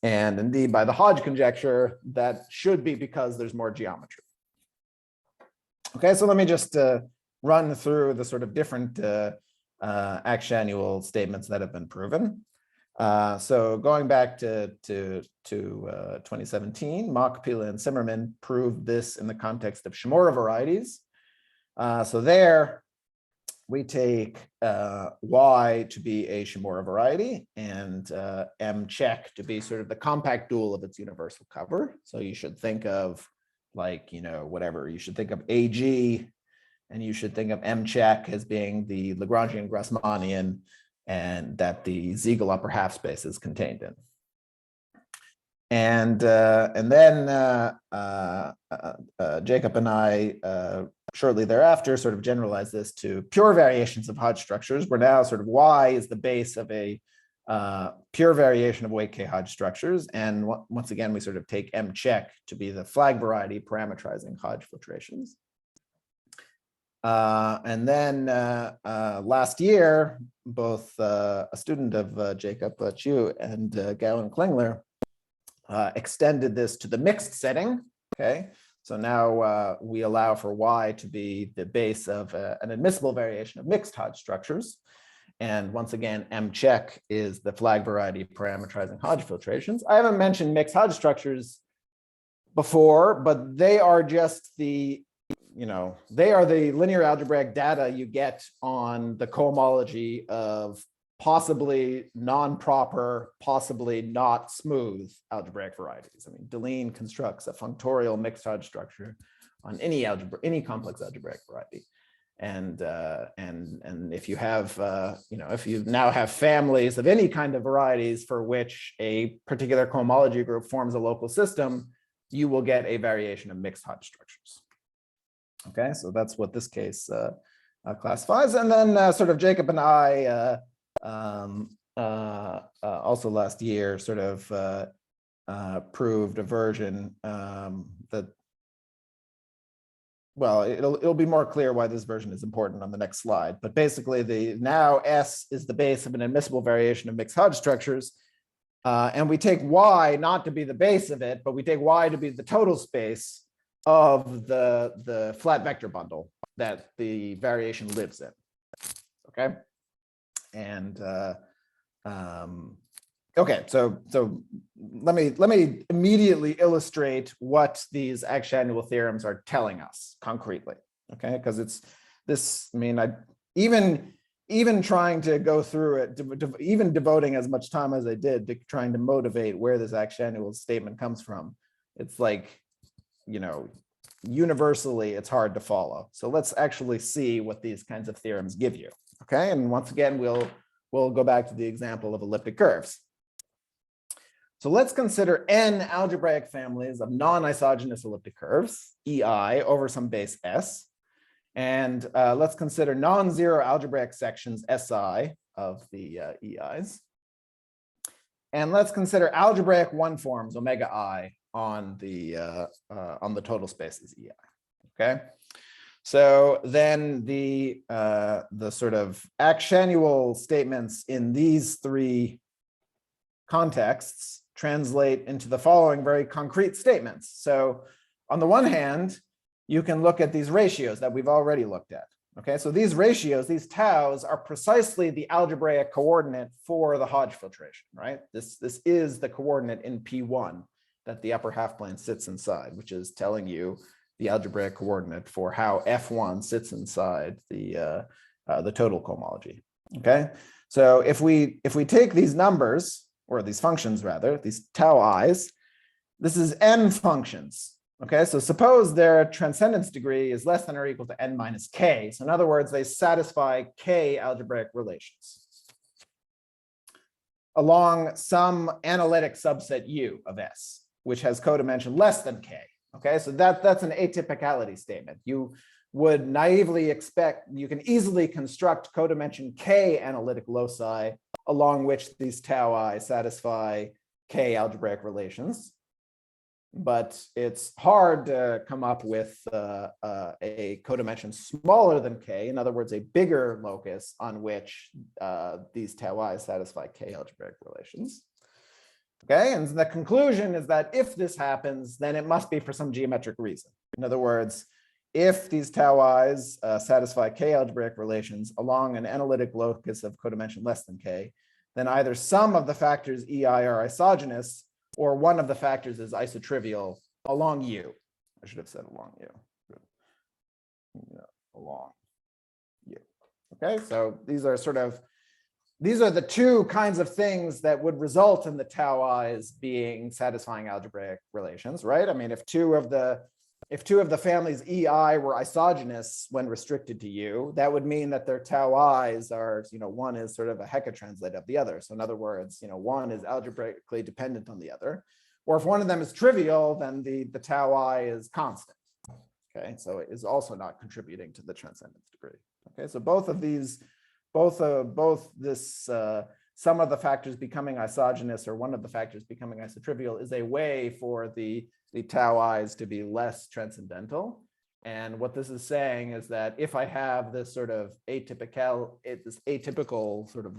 And indeed, by the Hodge conjecture, that should be because there's more geometry. Okay, so let me just run through the sort of different actionual statements that have been proven. So going back to 2017, Mach, Pila, and Zimmerman proved this in the context of Shimura varieties. So there we take Y to be a Shimura variety and M check to be sort of the compact dual of its universal cover. So you should think of, like, you know, whatever, you should think of AG, and you should think of M check as being the Lagrangian Grassmannian, and that the Siegel upper half space is contained in. And then Jacob and I shortly thereafter sort of generalized this to pure variations of Hodge structures, where now sort of Y is the base of a pure variation of weight K Hodge structures. And once again, we sort of take M check to be the flag variety parametrizing Hodge filtrations. And then last year, both a student of Jacob, Chu, and Gowan Klingler extended this to the mixed setting. Okay, so now we allow for Y to be the base of an admissible variation of mixed Hodge structures. And once again, M check is the flag variety parametrizing Hodge filtrations. I haven't mentioned mixed Hodge structures before, but they are just the, you know, they are the linear algebraic data you get on the cohomology of possibly non-proper, possibly not smooth algebraic varieties. I mean, Deligne constructs a functorial mixed Hodge structure on any complex algebraic variety. And if you have, you know, if you now have families of any kind of varieties for which a particular cohomology group forms a local system, you will get a variation of mixed Hodge structures. Okay, so that's what this case classifies. And then sort of Jacob and I also last year sort of proved a version that, well, it'll be more clear why this version is important on the next slide. But basically, now S is the base of an admissible variation of mixed Hodge structures. And we take Y not to be the base of it, but we take Y to be the total space of the flat vector bundle that the variation lives in. Okay. And okay, so let me immediately illustrate what these actionual theorems are telling us concretely. Okay, because it's this, I mean, even even trying to go through it, even devoting as much time as I did to trying to motivate where this Axial statement comes from, it's like, universally it's hard to follow. So let's actually see what these kinds of theorems give you. Okay, and once again, we'll go back to the example of elliptic curves. So let's consider n algebraic families of non-isogynous elliptic curves, EI, over some base S. And let's consider non-zero algebraic sections SI of the EIs. And let's consider algebraic one forms omega I on the total spaces EI. Okay. So then the sort of Axial statements in these three contexts translate into the following very concrete statements. So on the one hand, you can look at these ratios that we've already looked at. Okay, so these ratios, these taus, are precisely the algebraic coordinate for the Hodge filtration, right? This is the coordinate in P1 that the upper half plane sits inside, which is telling you the algebraic coordinate for how F1 sits inside the total cohomology. Okay, so if we take these numbers, or these functions rather, these tau i's, this is n functions. Okay, so suppose their transcendence degree is less than or equal to n minus k. So in other words, they satisfy k algebraic relations along some analytic subset U of S, which has codimension less than k. Okay, so that's an atypicality statement. You would naively expect, you can easily construct codimension k analytic loci along which these tau I satisfy k algebraic relations. But it's hard to come up with a codimension smaller than k, in other words, a bigger locus on which these tau I satisfy k algebraic relations. Okay, and the conclusion is that if this happens, then it must be for some geometric reason. In other words, if these tau i's satisfy k algebraic relations along an analytic locus of codimension less than k, then either some of the factors EI are isogynous, or one of the factors is isotrivial along U. I should have said along U. Yeah, along U. Okay, so these are the two kinds of things that would result in the tau i's being satisfying algebraic relations, right? I mean, if two of the families EI were isogynous when restricted to U, that would mean that their tau i's are, one is sort of a Hecke-translate of the other. So in other words, one is algebraically dependent on the other. Or if one of them is trivial, then the tau I is constant. Okay, so it is also not contributing to the transcendence degree. Okay, so both of these, some of the factors becoming isogynous or one of the factors becoming isotrivial is a way for the tau i's to be less transcendental. And what this is saying is that if I have this sort of atypical sort of,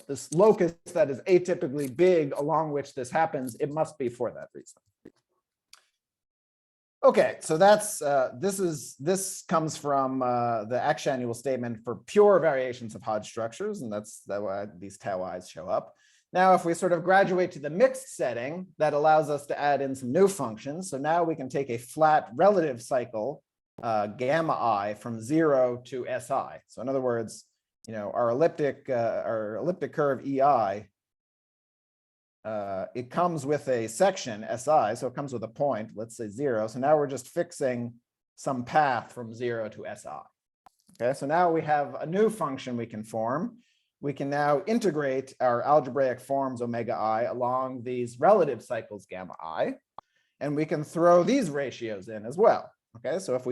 this locus that is atypically big along which this happens, it must be for that reason. Okay, so that's this comes from the Axial statement for pure variations of Hodge structures, and that's why these tau i's show up. Now, if we sort of graduate to the mixed setting, that allows us to add in some new functions. So now we can take a flat relative cycle, gamma I, from 0 to SI. So in other words, our elliptic curve EI, it comes with a section SI, so it comes with a point, let's say 0. So now we're just fixing some path from 0 to SI. Okay, so now we have a new function we can form. We can now integrate our algebraic forms omega I along these relative cycles gamma I, and we can throw these ratios in as well. Okay, so if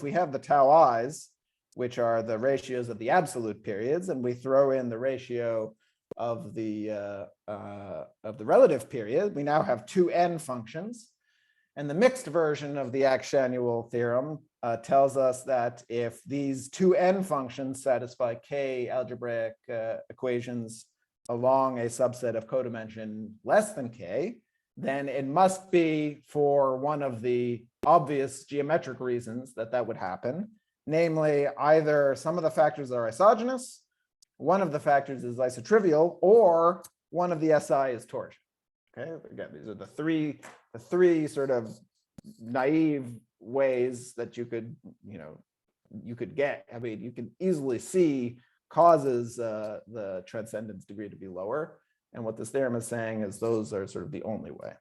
we have the tau i's, which are the ratios of the absolute periods, and we throw in the ratio of the relative period, we now have two n functions. And the mixed version of the Axial theorem tells us that if these two n functions satisfy k algebraic equations along a subset of codimension less than k, then it must be for one of the obvious geometric reasons that would happen. Namely, either some of the factors are isogynous, one of the factors is isotrivial, or one of the SI is torsion. Okay, again, these are the three sort of naive ways that you could get. I mean, you can easily see causes the transcendence degree to be lower. And what this theorem is saying is those are sort of the only way.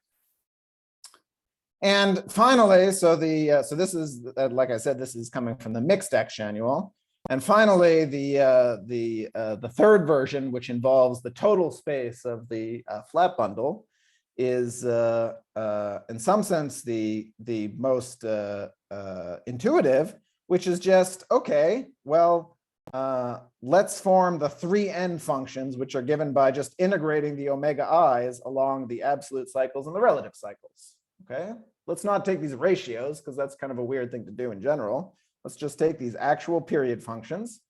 And finally, so this is, like I said, this is coming from the mixed X annual. And finally, the third version, which involves the total space of the flat bundle, is in some sense the most intuitive, which is just, okay, well, let's form the three n functions, which are given by just integrating the omega i's along the absolute cycles and the relative cycles. Okay, let's not take these ratios because that's kind of a weird thing to do in general. Let's just take these actual period functions.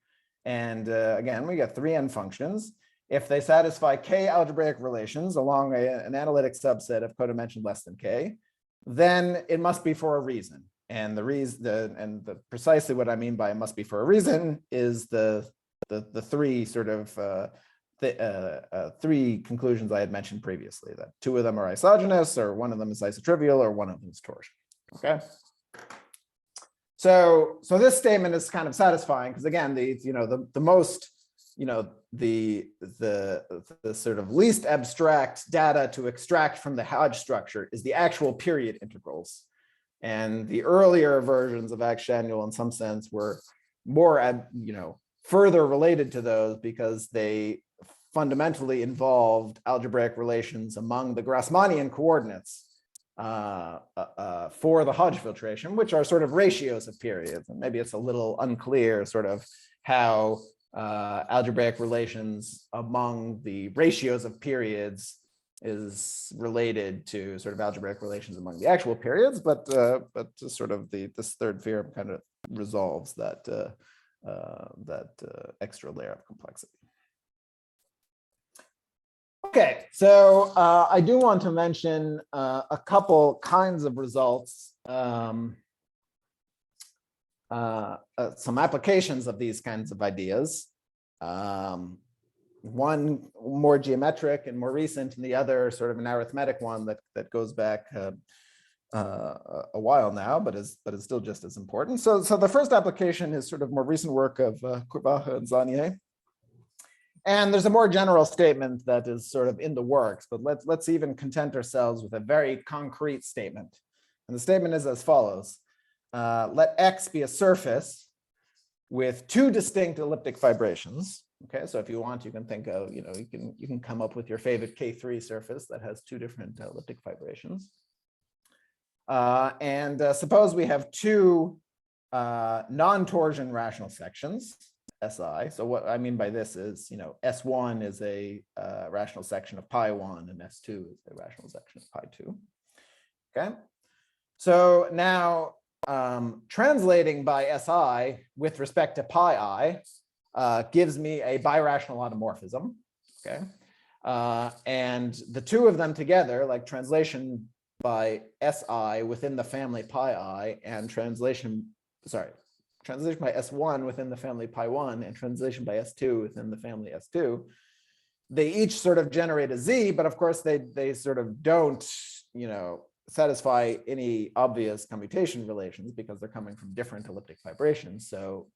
And again, we get three n functions. If they satisfy k algebraic relations along an analytic subset of codimension less than k, then it must be for a reason. And the reason, precisely what I mean by it must be for a reason is the three sort of three conclusions I had mentioned previously, that two of them are isogynous, or one of them is isotrivial, or one of them is torsion. Okay. So this statement is kind of satisfying because again, the most, the sort of least abstract data to extract from the Hodge structure is the actual period integrals. And the earlier versions of X-annual in some sense were more, further related to those because they fundamentally involved algebraic relations among the Grassmannian coordinates for the Hodge filtration, which are sort of ratios of periods. And maybe it's a little unclear sort of how algebraic relations among the ratios of periods is related to sort of algebraic relations among the actual periods, but sort of this third theorem kind of resolves that extra layer of complexity. Okay, so I do want to mention a couple kinds of results, some applications of these kinds of ideas. One more geometric and more recent, and the other sort of an arithmetic one that goes back a while now, but is still just as important. So the first application is sort of more recent work of Courbache and Zanier. And there's a more general statement that is sort of in the works, but let's even content ourselves with a very concrete statement. And the statement is as follows: let X be a surface with two distinct elliptic fibrations. Okay, so if you want, you can think of, you can come up with your favorite K3 surface that has two different elliptic fibrations. And suppose we have two non-torsion rational sections, SI. So what I mean by this is, S1 is a rational section of pi1 and S2 is a rational section of pi2. Okay, so now translating by SI with respect to pi I gives me a birational automorphism. Okay, and the two of them together, like translation by SI within the family pi I and translation by S1 within the family pi1 and translation by S2 within the family S2, they each sort of generate a Z, but of course they sort of don't, satisfy any obvious commutation relations because they're coming from different elliptic fibrations. So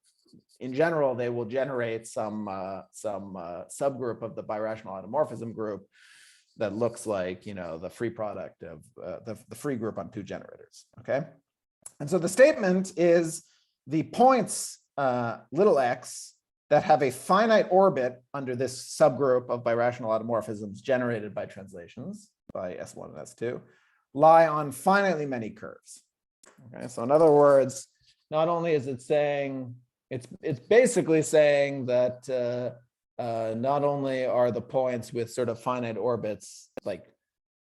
in general, they will generate some subgroup of the birational automorphism group that looks like, the free product of the free group on two generators. Okay, and so the statement is the points little x that have a finite orbit under this subgroup of birational automorphisms generated by translations by S1 and S2 lie on finitely many curves. Okay, so in other words, not only is it saying, it's basically saying that not only are the points with sort of finite orbits, like,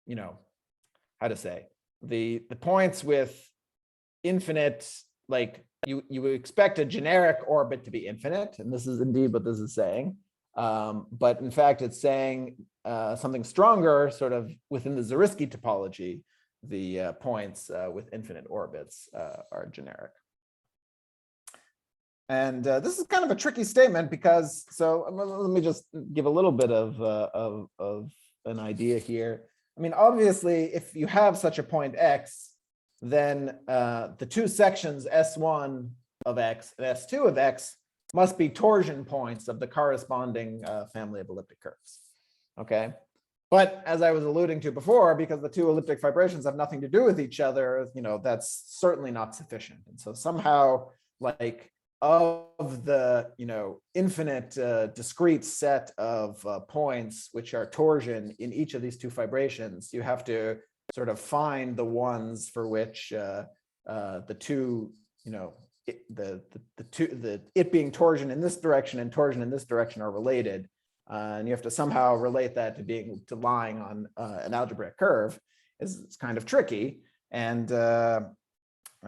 how to say, the points with infinite, like you would expect a generic orbit to be infinite, and this is indeed what this is saying. But in fact, it's saying something stronger, sort of within the Zariski topology, the points with infinite orbits are generic. And this is kind of a tricky statement because, so let me just give a little bit of an idea here. I mean, obviously, if you have such a point X, then the two sections S1 of X and S2 of X must be torsion points of the corresponding family of elliptic curves. Okay. But as I was alluding to before, because the two elliptic fibrations have nothing to do with each other, that's certainly not sufficient. And so somehow, like, of the infinite discrete set of points which are torsion in each of these two fibrations, you have to sort of find the ones for which the two, it being torsion in this direction and torsion in this direction are related. And you have to somehow relate that to lying on an algebraic curve. It's kind of tricky. And I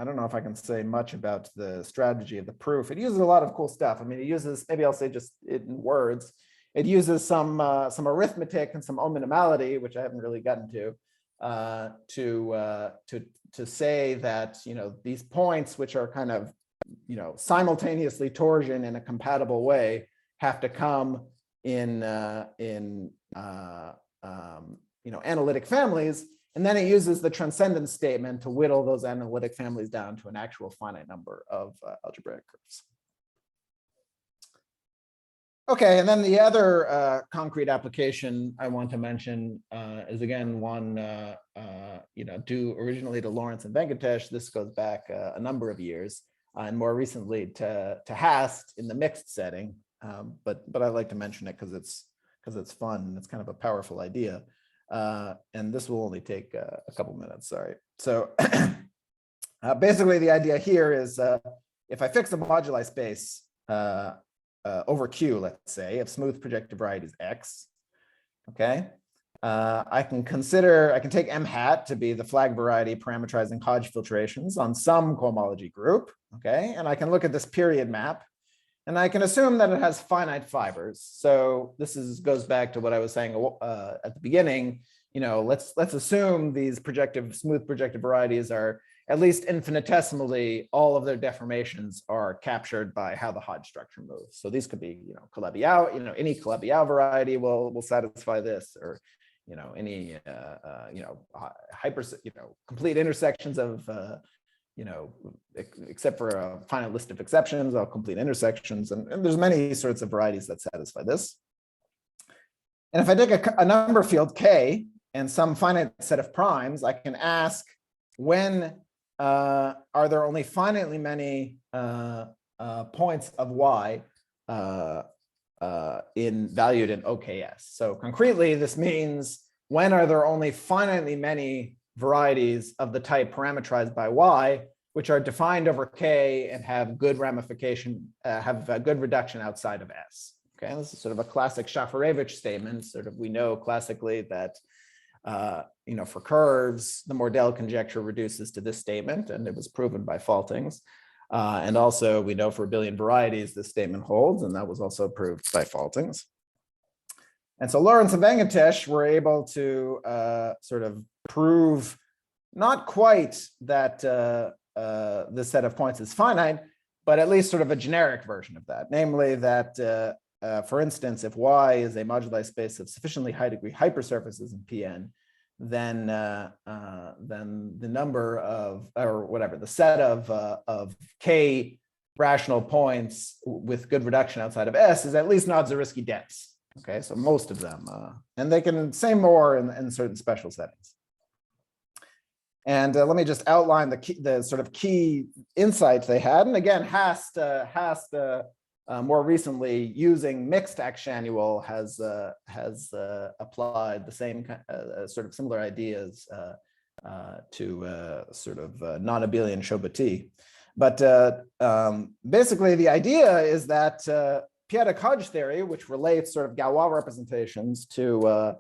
don't know if I can say much about the strategy of the proof. It uses a lot of cool stuff. I mean, it uses, maybe I'll say just it in words. It uses some arithmetic and some ominimality, which I haven't really gotten to say that these points, which are kind of simultaneously torsion in a compatible way, have to come in analytic families. And then it uses the transcendence statement to whittle those analytic families down to an actual finite number of algebraic curves. Okay, and then the other concrete application I want to mention is again one due originally to Lawrence and Venkatesh. This goes back a number of years, and more recently to Hast in the mixed setting. But I like to mention it because it's fun and it's kind of a powerful idea. And this will only take a couple minutes, sorry. So basically the idea here is if I fix a moduli space over Q, let's say, of smooth projective varieties X, okay, I can take M hat to be the flag variety parameterizing Hodge filtrations on some cohomology group, okay, and I can look at this period map. And I can assume that it has finite fibers. So this goes back to what I was saying at the beginning. Let's assume these smooth projective varieties are at least infinitesimally, all of their deformations are captured by how the Hodge structure moves. So these could be, Calabi-Yau, any Calabi-Yau variety will satisfy this, or any complete intersections of except for a finite list of exceptions, all complete intersections. And there's many sorts of varieties that satisfy this. And if I take a number field K and some finite set of primes, I can ask when are there only finitely many points of Y valued in OKS. So concretely, this means when are there only finitely many varieties of the type parameterized by Y, which are defined over K and have good ramification, have a good reduction outside of S. Okay, this is sort of a classic Shafarevich statement. Sort of, we know classically that for curves, the Mordell conjecture reduces to this statement, and it was proven by Faltings. And also, we know for abelian varieties, this statement holds, and that was also proved by Faltings. And so Lawrence and Venkatesh were able to sort of prove not quite that this set of points is finite, but at least sort of a generic version of that. Namely that, for instance, if Y is a moduli space of sufficiently high degree hypersurfaces in Pn, then the number of, or whatever, the set of K rational points with good reduction outside of S is at least not Zariski dense. Okay, so most of them, and they can say more in certain special settings. And let me just outline the sort of key insights they had. And again, Hast more recently, using mixed actionual, has applied the same sort of similar ideas to sort of non-abelian Chaubetti. But basically, the idea is that P-adic Hodge theory, which relates sort of Galois representations to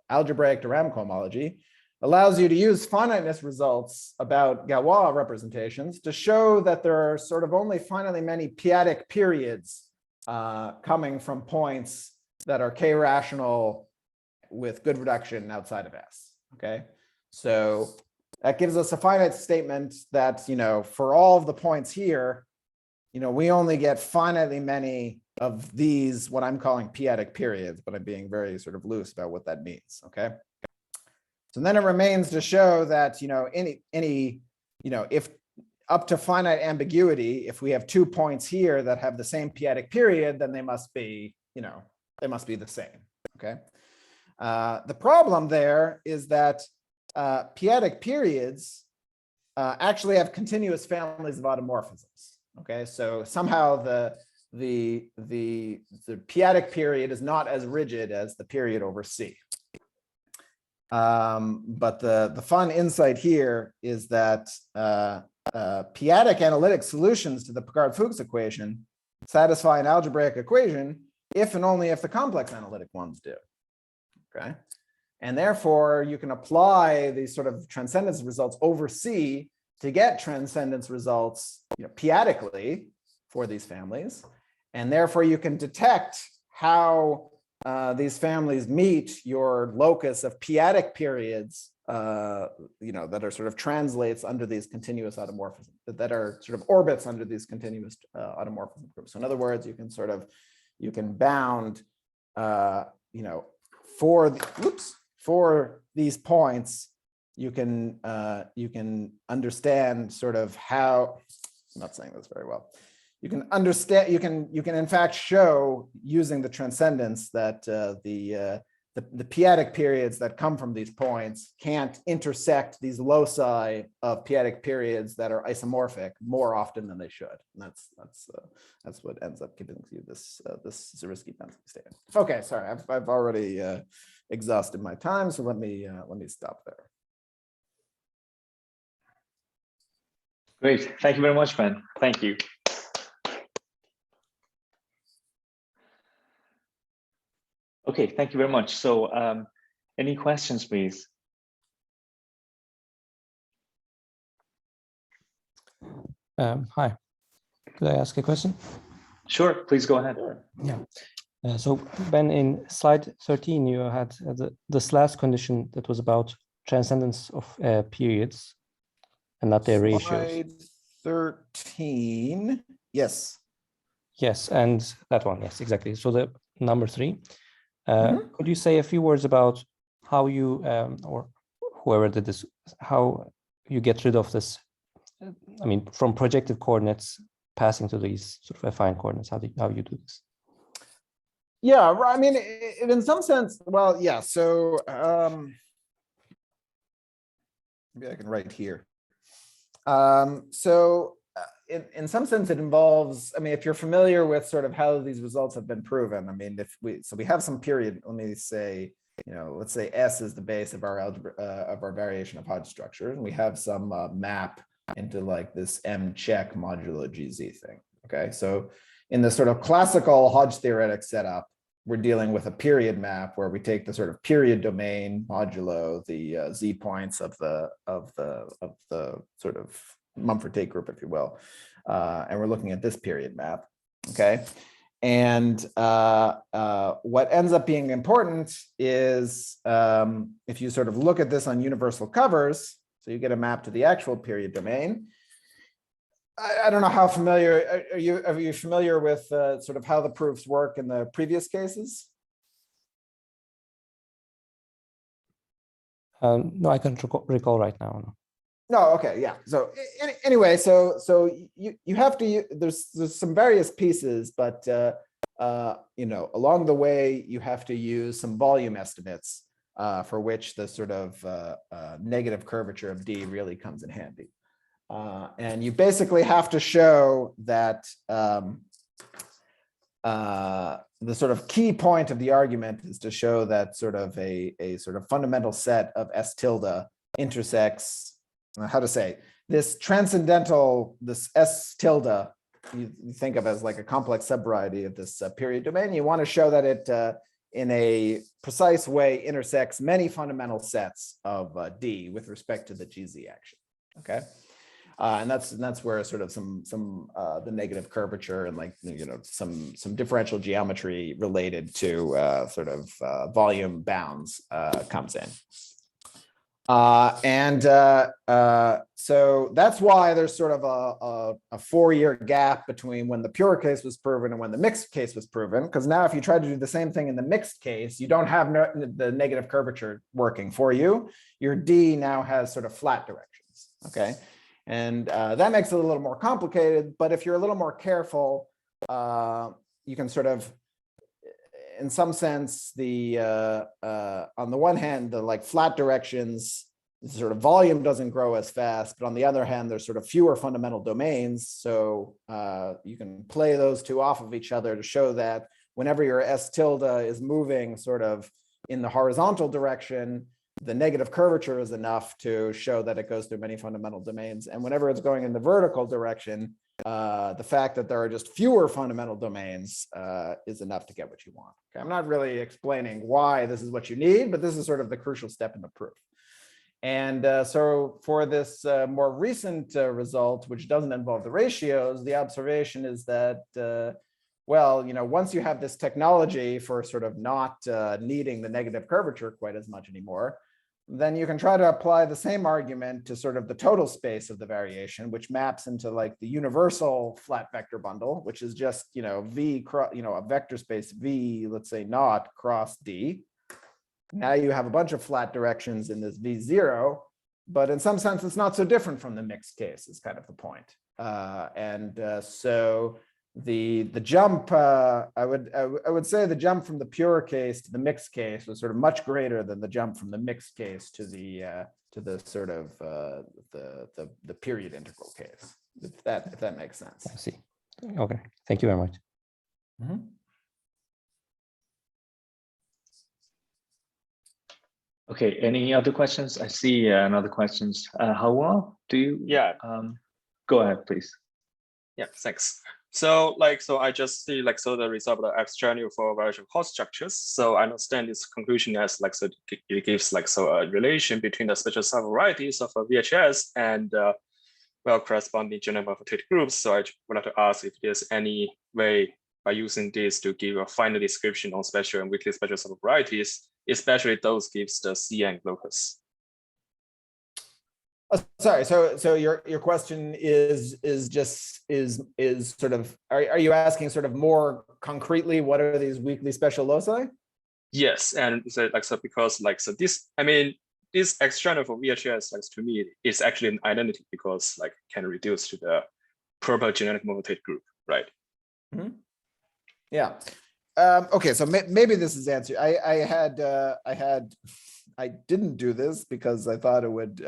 algebraic de Rham cohomology, allows you to use finiteness results about Galois representations to show that there are sort of only finitely many P-adic periods coming from points that are K rational with good reduction outside of S. Okay, so that gives us a finite statement that for all of the points here, we only get finitely many of these, what I'm calling P-adic periods, but I'm being very sort of loose about what that means. Okay. So then it remains to show that, if up to finite ambiguity, if we have 2 points here that have the same p-adic period, then they must be, they must be the same. Okay. The problem there is that p-adic periods actually have continuous families of automorphisms. Okay, so somehow the p-adic period is not as rigid as the period over C. But the fun insight here is that p-adic analytic solutions to the Picard-Fuchs equation satisfy an algebraic equation if and only if the complex analytic ones do. Okay, and therefore you can apply these sort of transcendence results over C to get transcendence results p-adically for these families, and therefore you can detect how these families meet your locus of p-adic periods, that are sort of translates under these continuous automorphisms, that are sort of orbits under these continuous automorphism groups. So in other words, you can bound, for these points, you can understand sort of how. I'm not saying this very well. You can understand. You can in fact show using the transcendence that the p-adic periods that come from these points can't intersect these loci of p-adic periods that are isomorphic more often than they should. And that's what ends up giving you this Zariski-Bensky statement. Okay, sorry, I've already exhausted my time, so let me stop there. Great. Thank you very much, Ben. Thank you. Okay, thank you very much. So any questions, please? Hi, could I ask a question? Sure, please go ahead. Yeah. So Ben, in slide 13, you had this last condition that was about transcendence of periods and not their ratios. Slide 13, yes. Yes, and that one, yes, exactly. So the number 3. Could you say a few words about how you, or whoever did this, how you get rid of this, I mean, from projective coordinates passing to these sort of affine coordinates, how you do this? Yeah, I mean, in some sense, well, yeah, so maybe I can write here. In some sense, it involves, I mean, if you're familiar with sort of how these results have been proven, I mean, we have some period, let me say, let's say S is the base of our algebra, of our variation of Hodge structure, and we have some map into like this M check modulo GZ thing. Okay, so in the sort of classical Hodge theoretic setup, we're dealing with a period map where we take the sort of period domain modulo the Z points of the sort of Mumford-Tate group, if you will, and we're looking at this period map. Okay, and what ends up being important is if you sort of look at this on universal covers, so you get a map to the actual period domain. I don't know how familiar are you familiar with sort of how the proofs work in the previous cases? No, I can't recall right now. No. No, okay, yeah. So anyway, so you have to there's some various pieces, but along the way you have to use some volume estimates for which the sort of negative curvature of D really comes in handy. And you basically have to show that the sort of key point of the argument is to show that sort of a sort of fundamental set of S tilde intersects, how to say, this transcendental, this S tilde, you think of as like a complex subvariety of this period domain. You want to show that it in a precise way intersects many fundamental sets of D with respect to the GZ action. Okay. And that's where sort of some the negative curvature and like some differential geometry related to sort of volume bounds comes in. So that's why there's sort of a 4-year gap between when the pure case was proven and when the mixed case was proven. Because now if you try to do the same thing in the mixed case, you don't have the negative curvature working for you. Your D now has sort of flat directions. Okay. And that makes it a little more complicated. But if you're a little more careful, you can sort of, in some sense, on the one hand, the like flat directions, the sort of volume doesn't grow as fast, but on the other hand, there's sort of fewer fundamental domains. So you can play those two off of each other to show that whenever your S tilde is moving sort of in the horizontal direction, the negative curvature is enough to show that it goes through many fundamental domains. And whenever it's going in the vertical direction, the fact that there are just fewer fundamental domains is enough to get what you want. Okay, I'm not really explaining why this is what you need, but this is sort of the crucial step in the proof. And so for this more recent result, which doesn't involve the ratios, the observation is that, well, once you have this technology for sort of not needing the negative curvature quite as much anymore, then you can try to apply the same argument to sort of the total space of the variation, which maps into like the universal flat vector bundle, which is just, V, a vector space V, let's say naught cross D. Now you have a bunch of flat directions in this V0, but in some sense, it's not so different from the mixed case is kind of the point. So the jump, I would say the jump from the pure case to the mixed case was sort of much greater than the jump from the mixed case to the sort of the period integral case, if that makes sense. I see. Okay, thank you very much. Mm-hmm. Okay, any other questions? I see another questions. Hawa, do you? Yeah. Go ahead, please. Yeah, thanks. So I just see so the result of the X channel for various Hall structures. So I understand this conclusion as so it gives a relation between the special subvarieties of a VHS and well corresponding general multiplicative groups. So I would like to ask if there's any way by using this to give a final description on special and weakly special subvarieties, especially those gives the CN locus. Sorry. So your question is sort of, are you asking sort of more concretely what are these weakly special loci? Yes, and so because this, I mean, this X channel for VHS to me is actually an identity because can reduce to the proper genetic multiplicative group, right? Mm-hmm. Yeah. Okay. So maybe this is answered. I didn't do this because I thought it would,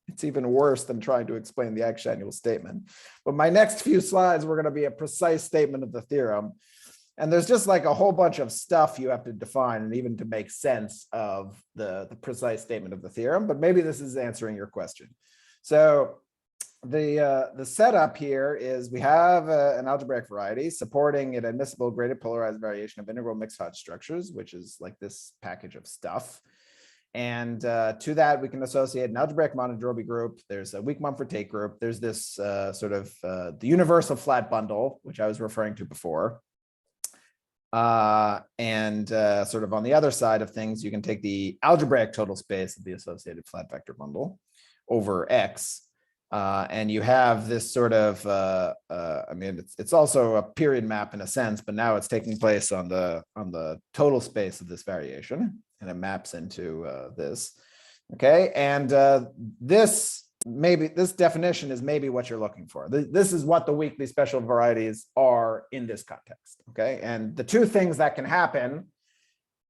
it's even worse than trying to explain the X annual statement. But my next few slides were going to be a precise statement of the theorem. And there's just a whole bunch of stuff you have to define and even to make sense of the precise statement of the theorem. But maybe this is answering your question. So the setup here is we have an algebraic variety supporting an admissible graded polarized variation of integral mixed Hodge structures, which is like this package of stuff. And to that, we can associate an algebraic monodromy group. There's a weak Mumford-Tate group. There's this sort of the universal flat bundle, which I was referring to before. And sort of on the other side of things, you can take the algebraic total space of the associated flat vector bundle over X. And you have this sort of, I mean, it's also a period map in a sense, but now it's taking place on the total space of this variation, and it maps into this. Okay, and this definition is maybe what you're looking for. This is what the weakly special varieties are in this context. Okay, and the two things that can happen,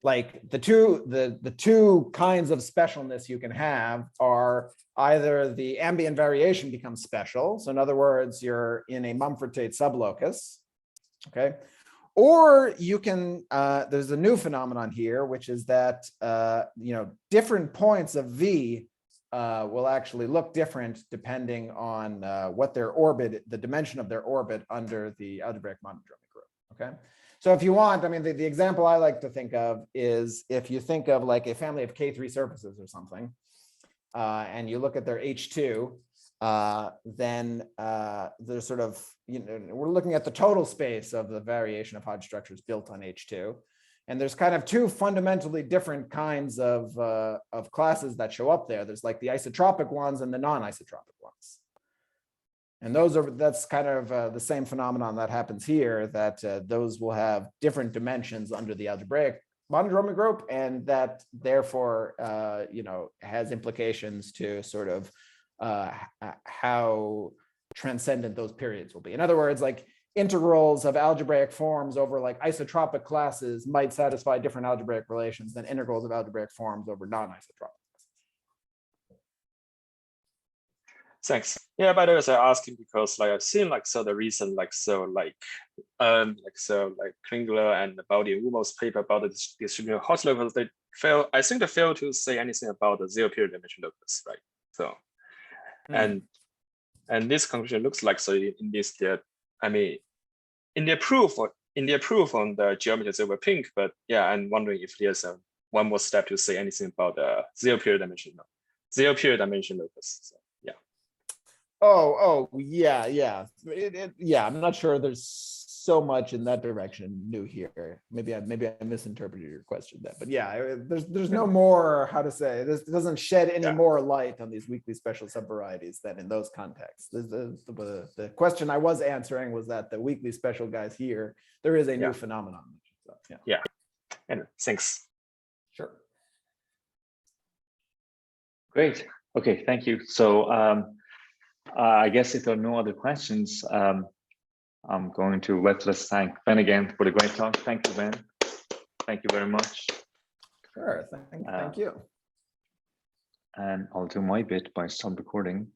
like the two kinds of specialness you can have are either the ambient variation becomes special. So in other words, you're in a Mumford-Tate sublocus, okay? Or you can, there's a new phenomenon here, which is that, different points of V will actually look different depending on what their orbit, the dimension of their orbit under the algebraic monodromy group, okay? So if you want, I mean, the example I like to think of is if you think of like a family of K3 surfaces or something, and you look at their H2, then there's sort of, we're looking at the total space of the variation of Hodge structures built on H2. And there's kind of two fundamentally different kinds of classes that show up there. There's like the isotropic ones and the non-isotropic ones. And that's kind of the same phenomenon that happens here, that those will have different dimensions under the algebraic monodromy group, and that therefore, has implications to sort of how transcendent those periods will be. In other words, like integrals of algebraic forms over like isotropic classes might satisfy different algebraic relations than integrals of algebraic forms over non-isotropic. Thanks. Yeah, by the way, I was asking because like I've seen like so the recent Klingler and Baudy and Umo's paper about the distributed Hot locus, they fail. I think they failed to say anything about the zero period dimension locus, right? So, and this conclusion looks like so in this I mean, in their proof on the geometry they were pink, but yeah, I'm wondering if there's one more step to say anything about the zero period dimension locus. So, yeah. Oh, yeah. Yeah, I'm not sure there's so much in that direction new here. Maybe I misinterpreted your question there, but yeah, there's no more, how to say, this doesn't shed any more light on these weakly special subvarieties than in those contexts. The question I was answering was that the weakly special guys here, there is a new phenomenon. So, yeah. Anyway, thanks. Sure. Great. Okay, thank you. So I guess if there are no other questions, I'm going to let's thank Ben again for the great talk. Thank you, Ben. Thank you very much. Sure. Thank you. And I'll do my bit by stop recording.